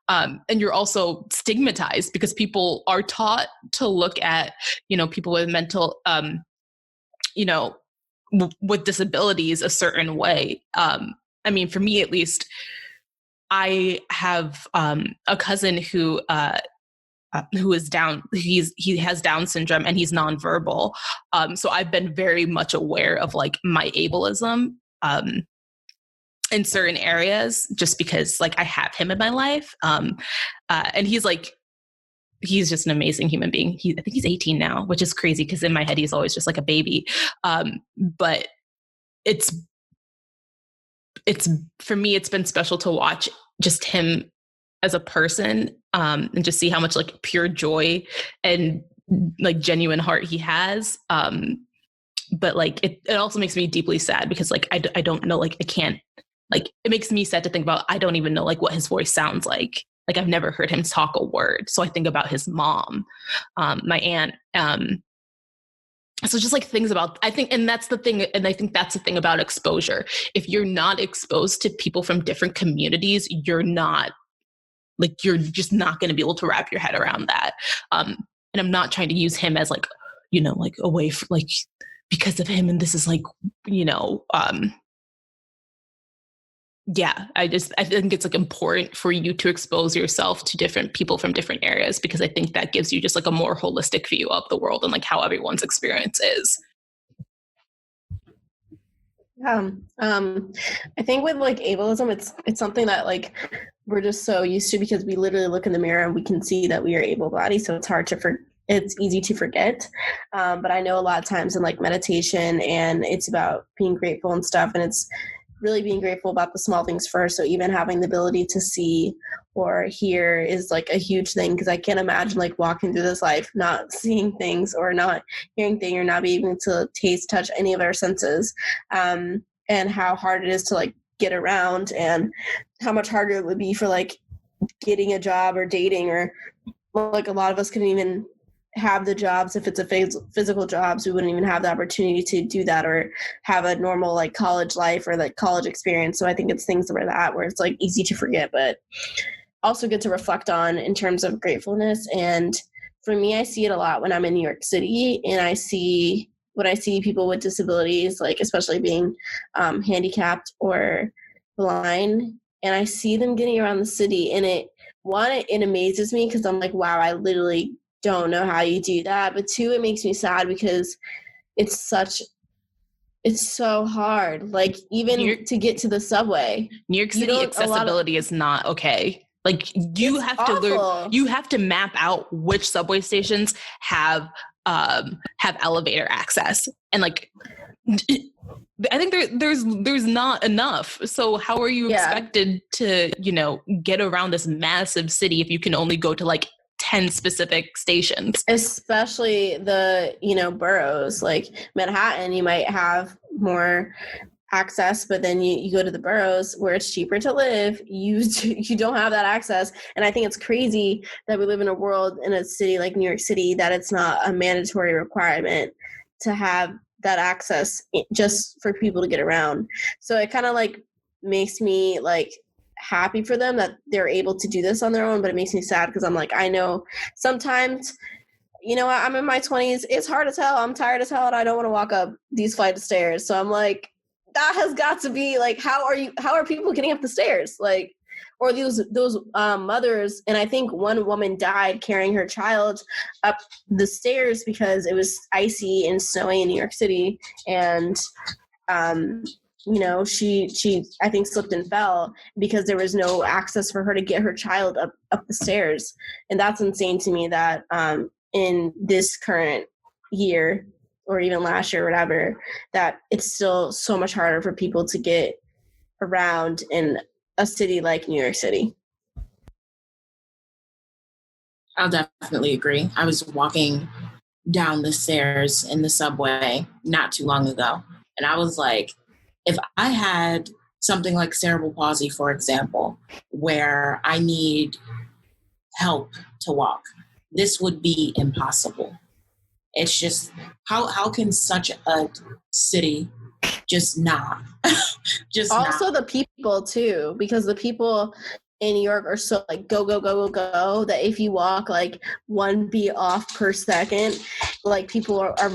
And you're also stigmatized because people are taught to look at, people with mental, with disabilities a certain way. I mean, for me, at least, I have a cousin who is down. He has Down syndrome and he's nonverbal. So I've been very much aware of like my ableism in certain areas, just because like I have him in my life. And he's just an amazing human being. I think he's 18 now, which is crazy because in my head, he's always just like a baby. But it's for me, it's been special to watch just him as a person, and just see how much like pure joy and like genuine heart he has. But like, it also makes me deeply sad because like, I don't know, like I can't, like, it makes me sad to think about, I don't even know like what his voice sounds like. Like I've never heard him talk a word. So I think about his mom, my aunt. So just like things about, I think, and that's the thing. And I think that's the thing about exposure. If you're not exposed to people from different communities, you're just not going to be able to wrap your head around that. And I'm not trying to use him as like, like a way for like, because of him. And this is like, yeah, I think it's like important for you to expose yourself to different people from different areas, because I think that gives you just like a more holistic view of the world and like how everyone's experience is. Yeah. I think with like ableism, it's something that like we're just so used to because we literally look in the mirror and we can see that we are able-bodied. So it's easy to forget. But I know a lot of times in like meditation and it's about being grateful and stuff. And it's really being grateful about the small things first. So even having the ability to see or hear is like a huge thing, because I can't imagine like walking through this life not seeing things or not hearing things or not being able to taste, touch any of our senses, and how hard it is to like get around and how much harder it would be for like getting a job or dating, or like a lot of us couldn't even have the jobs. If it's a physical jobs, we wouldn't even have the opportunity to do that or have a normal like college life or like college experience. So I think it's things like that where it's like easy to forget, but also good to reflect on in terms of gratefulness. And for me, I see it a lot when I'm in New York City, and when I see people with disabilities, like especially being handicapped or blind, and I see them getting around the city, and it amazes me because I'm like, wow, I literally don't know how you do that. But two, it makes me sad because it's so hard. Like, even to get to the subway. New York City accessibility is not okay. Like, you have to learn, you have to map out which subway stations have elevator access. And like, I think there's not enough. So how are you expected to, get around this massive city if you can only go to like 10 specific stations? Especially the, boroughs, like Manhattan, you might have more access, but then you go to the boroughs where it's cheaper to live, you don't have that access. And I think it's crazy that we live in a city like New York City, that it's not a mandatory requirement to have that access just for people to get around. So it kind of like makes me like happy for them that they're able to do this on their own, but it makes me sad because I'm like, I know sometimes, I'm in my 20s, it's hard as hell, I'm tired as hell, and I don't want to walk up these flight of stairs. So I'm like, that has got to be like, how are people getting up the stairs? Like, or those mothers, and I think one woman died carrying her child up the stairs because it was icy and snowy in New York City, and she I think slipped and fell because there was no access for her to get her child up the stairs. And that's insane to me that in this current year, or even last year or whatever, that it's still so much harder for people to get around in a city like New York City. I'll definitely agree. I was walking down the stairs in the subway not too long ago, and I was like, if I had something like cerebral palsy, for example, where I need help to walk, this would be impossible. It's just, how can such a city just not? The people too, because the people in New York are so like go that if you walk like 1 beat off per second, like people are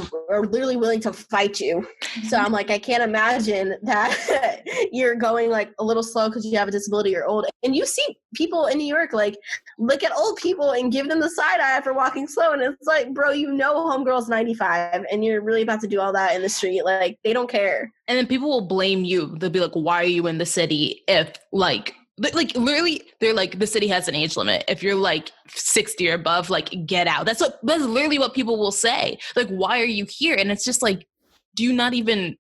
literally willing to fight you. So I'm like, I can't imagine that you're going like a little slow because you have a disability or old. And you see people in New York like look at old people and give them the side eye for walking slow, and it's like, bro, homegirl's 95 and you're really about to do all that in the street. Like, they don't care. And then people will blame you. They'll be like, why are you in the city if like literally they're like, the city has an age limit. If you're like 60 or above, like, get out. That's literally what people will say. Like, why are you here? And it's just like, do you not even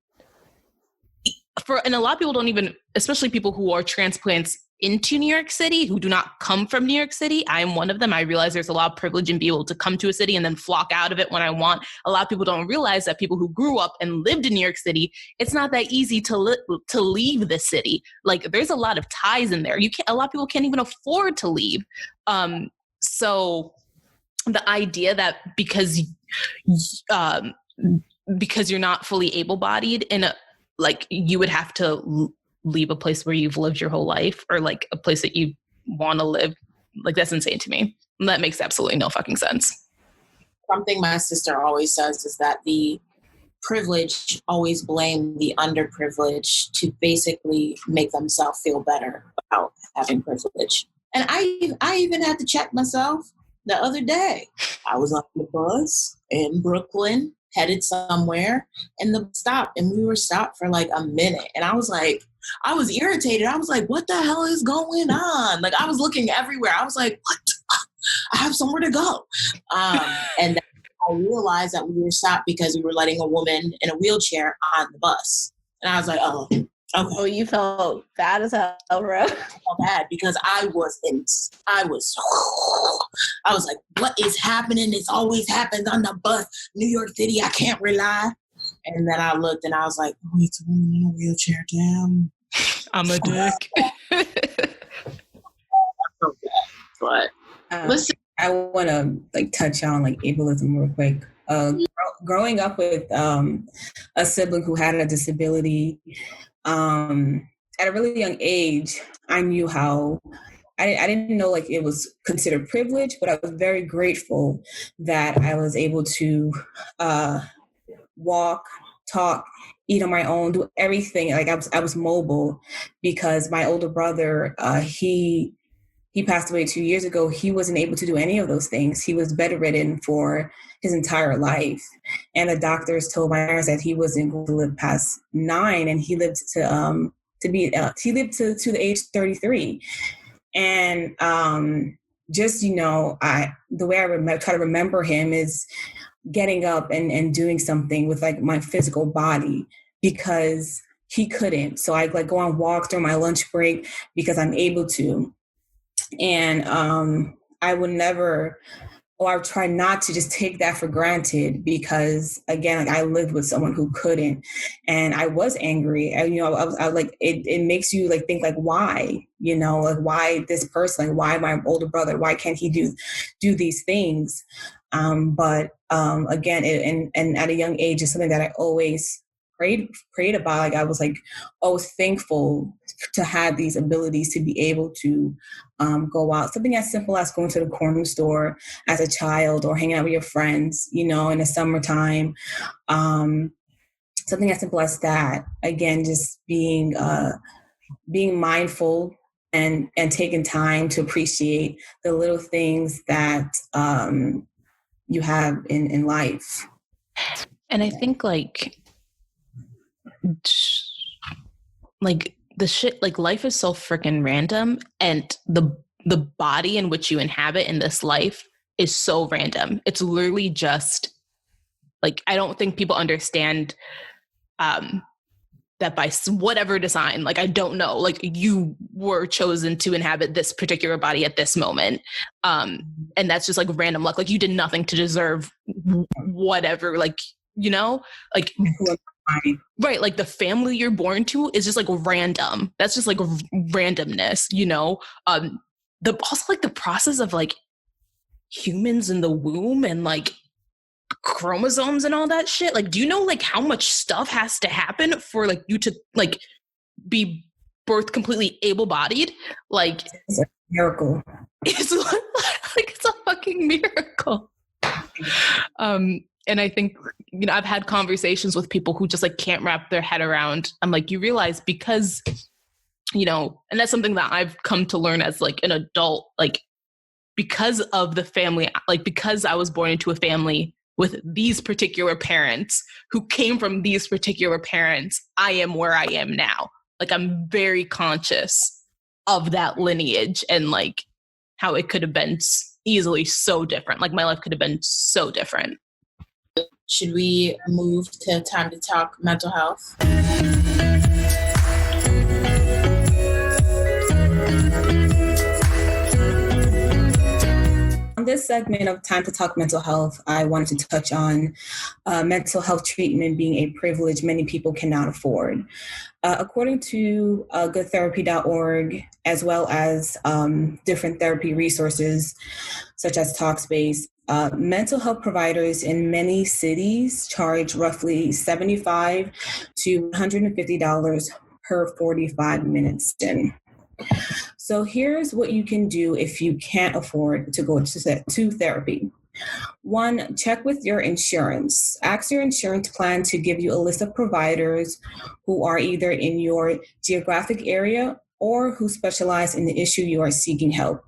and a lot of people don't even, especially people who are transplants into New York City who do not come from New York City. I'm one of them. I realize there's a lot of privilege in being able to come to a city and then flock out of it when I want. A lot of people don't realize that people who grew up and lived in New York City, it's not that easy to leave the city. Like, there's a lot of ties in there. A lot of people can't even afford to leave. So the idea that because you're not fully able-bodied you would have to leave a place where you've lived your whole life, or like a place that you want to live, like, that's insane to me. And that makes absolutely no fucking sense. Something my sister always says is that the privileged always blame the underprivileged to basically make themselves feel better about having privilege. And I even had to check myself the other day. I was on the bus in Brooklyn, headed somewhere, and we were stopped for like a minute. And I was like, I was irritated. I was like, what the hell is going on? Like, I was looking everywhere. I was like, what? I have somewhere to go. And then I realized that we were stopped because we were letting a woman in a wheelchair on the bus. And I was like, oh, okay. Oh, you felt bad as hell, bro. I felt bad because I was like, what is happening? This always happens on the bus. New York City, I can't rely. And then I looked and I was like, oh, it's a woman in a wheelchair, damn. I'm a dick. But listen, I want to like touch on like ableism real quick. Growing up with a sibling who had a disability, at a really young age, I knew how. I didn't know like it was considered privilege, but I was very grateful that I was able to walk, talk, eat on my own, do everything. Like I was mobile because my older brother, he passed away 2 years ago. He wasn't able to do any of those things. He was bedridden for his entire life. And the doctors told my parents that he wasn't going to live past 9, and he lived to the age 33. And just, the way I try to remember him is getting up and doing something with like my physical body, because he couldn't. So I like go on walks during my lunch break because I'm able to. And I would never, or I would try not to just take that for granted, because again, like I lived with someone who couldn't, and I was angry. I was like, it makes you like think like, why, like why this person, like why my older brother, why can't he do these things? But again, and at a young age, it's something that I always prayed about. Like I was like always thankful to have these abilities to be able to go out. Something as simple as going to the corner store as a child, or hanging out with your friends, in the summertime. Something as simple as that. Again, just being mindful and taking time to appreciate the little things that you have in life. And I think like the shit, like life is so freaking random, and the body in which you inhabit in this life is so random. It's literally just like, I don't think people understand that by whatever design, like I don't know, like you were chosen to inhabit this particular body at this moment, and that's just like random luck. Like you did nothing to deserve whatever, like like right, like the family you're born to is just like random. That's just like randomness, also like the process of like humans in the womb and like chromosomes and all that shit. Like, do you know like how much stuff has to happen for like you to like be birthed completely able-bodied? Like it's a miracle. It's like it's a fucking miracle. And I think, I've had conversations with people who just like can't wrap their head around. I'm like, you realize because, and that's something that I've come to learn as like an adult, like because of the family, like because I was born into a family with these particular parents who came from these particular parents, I am where I am now. Like I'm very conscious of that lineage and like how it could have been easily so different. Like my life could have been so different. Should we move to time to talk mental health? On this segment of Time to Talk Mental Health, I wanted to touch on mental health treatment being a privilege many people cannot afford. According to goodtherapy.org, as well as different therapy resources such as Talkspace, mental health providers in many cities charge roughly $75 to $150 per 45 minutes in. So here's what you can do if you can't afford to go to therapy. 1, check with your insurance. Ask your insurance plan to give you a list of providers who are either in your geographic area or who specialize in the issue you are seeking help.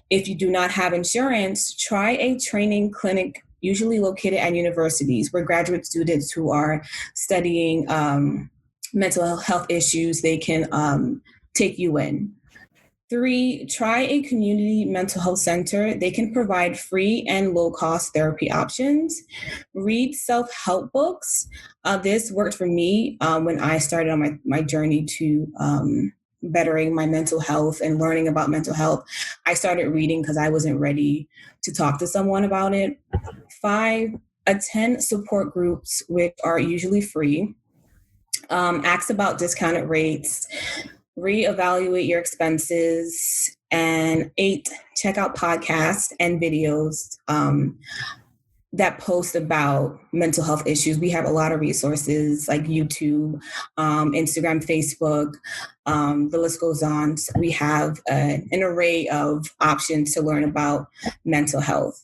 If you do not have insurance, try a training clinic, usually located at universities, where graduate students who are studying mental health issues, they can take you in. 3, try a community mental health center. They can provide free and low-cost therapy options. Read self-help books. This worked for me when I started on my journey to bettering my mental health and learning about mental health. I started reading because I wasn't ready to talk to someone about it. 5, attend support groups, which are usually free. Ask about discounted rates. Reevaluate your expenses. And 8, check out podcasts and videos that post about mental health issues. We have a lot of resources like YouTube, Instagram, Facebook, the list goes on. So we have an array of options to learn about mental health.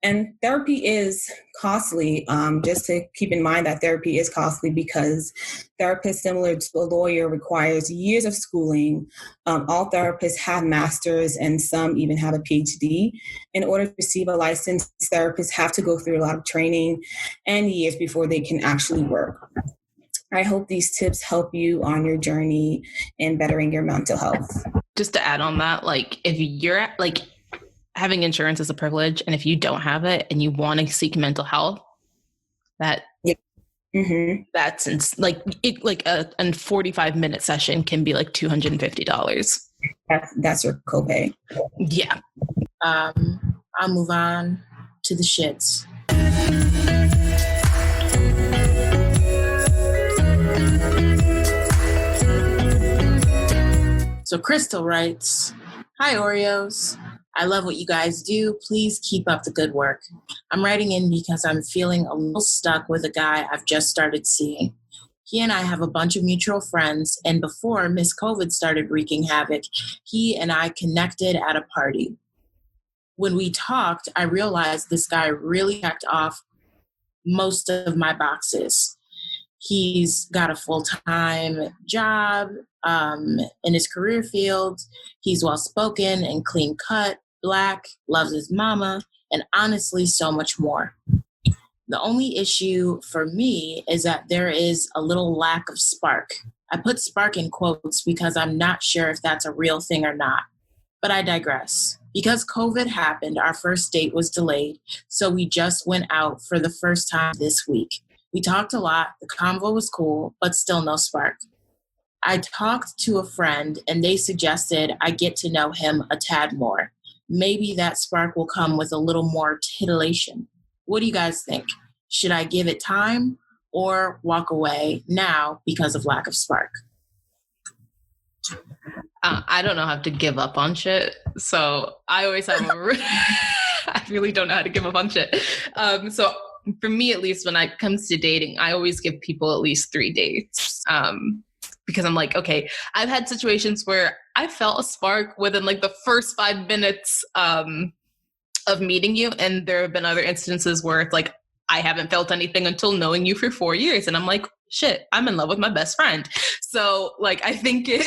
And therapy is costly. Just to keep in mind that therapy is costly because therapists, similar to a lawyer, requires years of schooling. All therapists have masters and some even have a PhD. In order to receive a license, therapists have to go through a lot of training and years before they can actually work. I hope these tips help you on your journey in bettering your mental health. Just to add on that, like if you're like, having insurance is a privilege, and if you don't have it and you want to seek mental health, that that's like it, like a 45-minute session can be like $250. That's your copay. Yeah. I'll move on to the shits. So Crystal writes, "Hi Oreos. I love what you guys do. Please keep up the good work. I'm writing in because I'm feeling a little stuck with a guy I've just started seeing. He and I have a bunch of mutual friends, and before Miss COVID started wreaking havoc, he and I connected at a party. When we talked, I realized this guy really checked off most of my boxes. He's got a full-time job in his career field. He's well-spoken and clean-cut, Black, loves his mama, and honestly, so much more. The only issue for me is that there is a little lack of spark. I put spark in quotes because I'm not sure if that's a real thing or not. But I digress. Because COVID happened, our first date was delayed, so we just went out for the first time this week. We talked a lot, the convo was cool, but still no spark. I talked to a friend and they suggested I get to know him a tad more. Maybe that spark will come with a little more titillation. What do you guys think? Should I give it time or walk away now because of lack of spark?" I don't know how to give up on shit. So I always have I really don't know how to give up on shit. So for me, at least when it comes to dating, I always give people at least 3 dates. Because I'm like, okay, I've had situations where I felt a spark within like the first 5 minutes of meeting you. And there have been other instances where it's like, I haven't felt anything until knowing you for 4 years. And I'm like, shit, I'm in love with my best friend. So like, I think you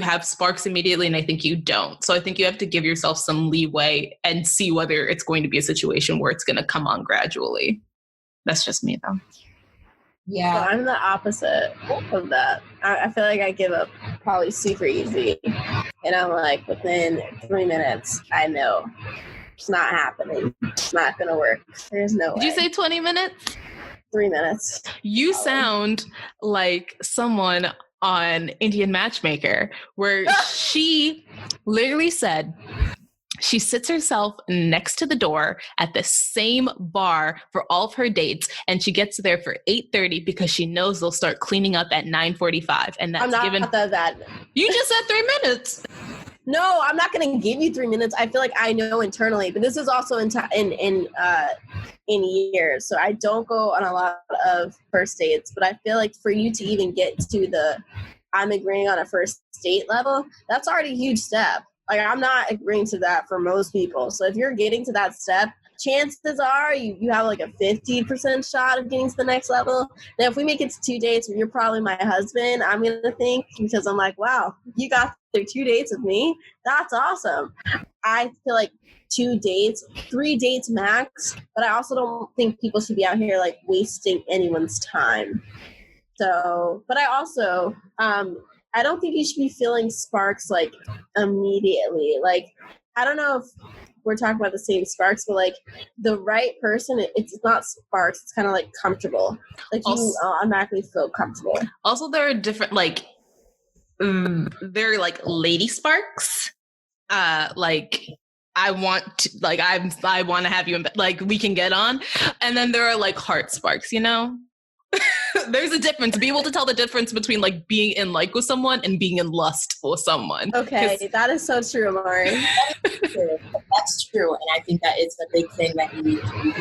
have sparks immediately, and I think you don't. So I think you have to give yourself some leeway and see whether it's going to be a situation where it's going to come on gradually. That's just me, though. Yeah, so I'm the opposite of that. I feel like I give up probably super easy, and I'm like, within 3 minutes, I know it's not happening. It's not going to work. There's no way. Did you say 20 minutes? 3 minutes. You sound like someone on Indian Matchmaker, where she literally said she sits herself next to the door at the same bar for all of her dates, and she gets there for 8:30 because she knows they'll start cleaning up at 9:45, and that's I'm not that. You just said 3 minutes. No, I'm not going to give you 3 minutes. I feel like I know internally, but this is also in years. So I don't go on a lot of first dates, but I feel like for you to even get to the I'm agreeing on a first date level, that's already a huge step. Like, I'm not agreeing to that for most people. So if you're getting to that step, chances are you have like a 50% shot of getting to the next level. Now, if we make it to 2 dates, you're probably my husband, I'm going to think, because I'm like, wow, you got through 2 dates with me. That's awesome. I feel like 2 dates, 3 dates max, but I also don't think people should be out here like wasting anyone's time. So, but I also, I don't think you should be feeling sparks like immediately. Like, I don't know if we're talking about the same sparks, but like the right person, it's not sparks. It's kind of like comfortable. Like also, you automatically feel comfortable. Also, there are different, like, they're like lady sparks. Like, I want to have you in bed, like we can get on. And then there are like heart sparks, you know? There's a difference. Be able to tell the difference between like being in like with someone and being in lust with someone. Okay, that is so true, Amari. That's true. And I think that it's a big thing that you need to be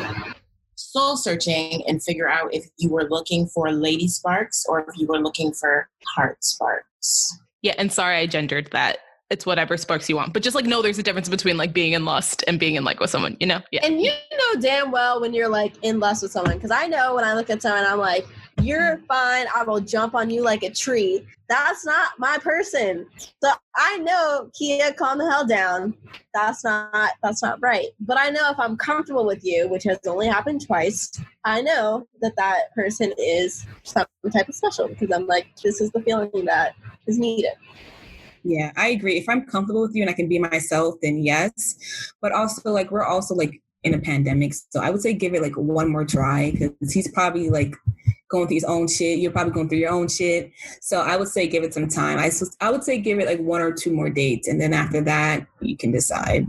soul searching and figure out if you were looking for lady sparks or if you were looking for heart sparks. Yeah, and sorry I gendered that. it's whatever sparks you want. But just like, know there's a difference between like being in lust and being in like with someone, you know? Yeah. And you know damn well when you're like in lust with someone, because I know when I look at someone, I'm like, you're fine. I will jump on you like a tree. That's not my person. So I know, Kia, calm the hell down. That's not right. But I know if I'm comfortable with you, which has only happened twice, I know that person is some type of special, because I'm like, this is the feeling that is needed. Yeah, I agree. If I'm comfortable with you and I can be myself, then yes. But also, like, we're also like in a pandemic, so I would say give it like one more try, because he's probably like going through his own shit. You're probably going through your own shit. So I would say give it some time. I would say give it like 1 or 2 more dates, and then after that, you can decide.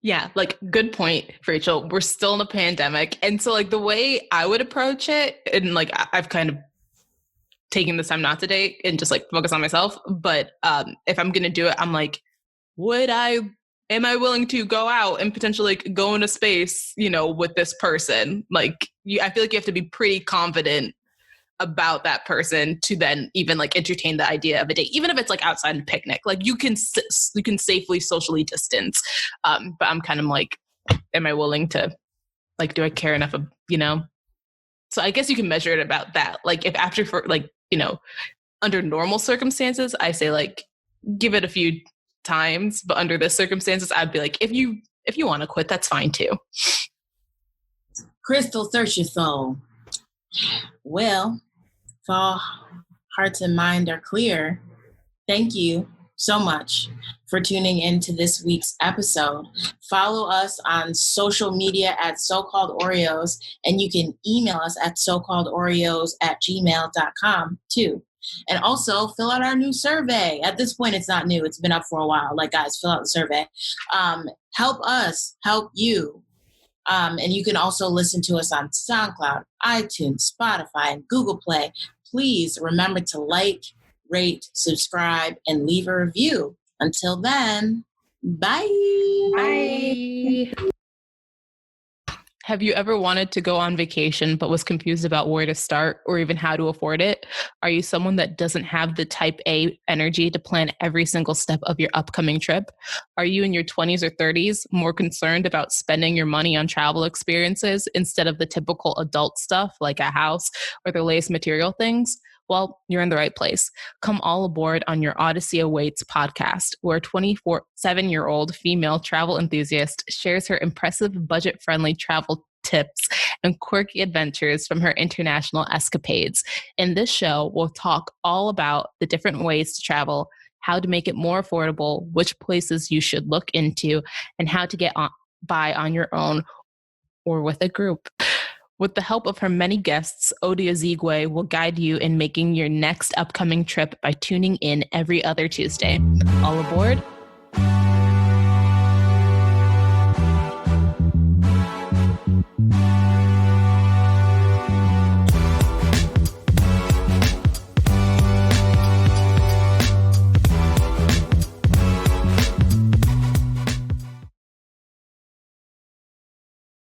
Yeah, like good point, Rachel. We're still in a pandemic, and so like the way I would approach it, and like I've kind of taking this time not to date and just like focus on myself. But if I'm gonna do it, I'm like, am I willing to go out and potentially like go into space, you know, with this person? Like, I feel like you have to be pretty confident about that person to then even like entertain the idea of a date, even if it's like outside a picnic. Like you can safely socially distance. But I'm kind of like, am I willing to, like, do I care enough of, you know? So I guess you can measure it about that. Like if after for like, you know, under normal circumstances, I say like, give it a few times, but under this circumstances, I'd be like, if you want to quit, that's fine too. Crystal, search your soul. Well, if all hearts and mind are clear, thank you so much for tuning in to this week's episode. Follow us on social media at So-Called Oreos, and you can email us at socalledoreos@gmail.com too. And also fill out our new survey. At this point, it's not new. It's been up for a while. Like, guys, fill out the survey. Help us help you. And you can also listen to us on SoundCloud, iTunes, Spotify, and Google Play. Please remember to like, rate, subscribe, and leave a review. Until then, bye. Bye. Have you ever wanted to go on vacation but was confused about where to start or even how to afford it? Are you someone that doesn't have the type A energy to plan every single step of your upcoming trip? Are you in your 20s or 30s more concerned about spending your money on travel experiences instead of the typical adult stuff like a house or the latest material things? Well, you're in the right place. Come all aboard on Your Odyssey Awaits podcast, where a 27-year-old female travel enthusiast shares her impressive budget-friendly travel tips and quirky adventures from her international escapades. In this show, we'll talk all about the different ways to travel, how to make it more affordable, which places you should look into, and how to get by on your own or with a group. With the help of her many guests, Odia Zigwe will guide you in making your next upcoming trip by tuning in every other Tuesday. All aboard?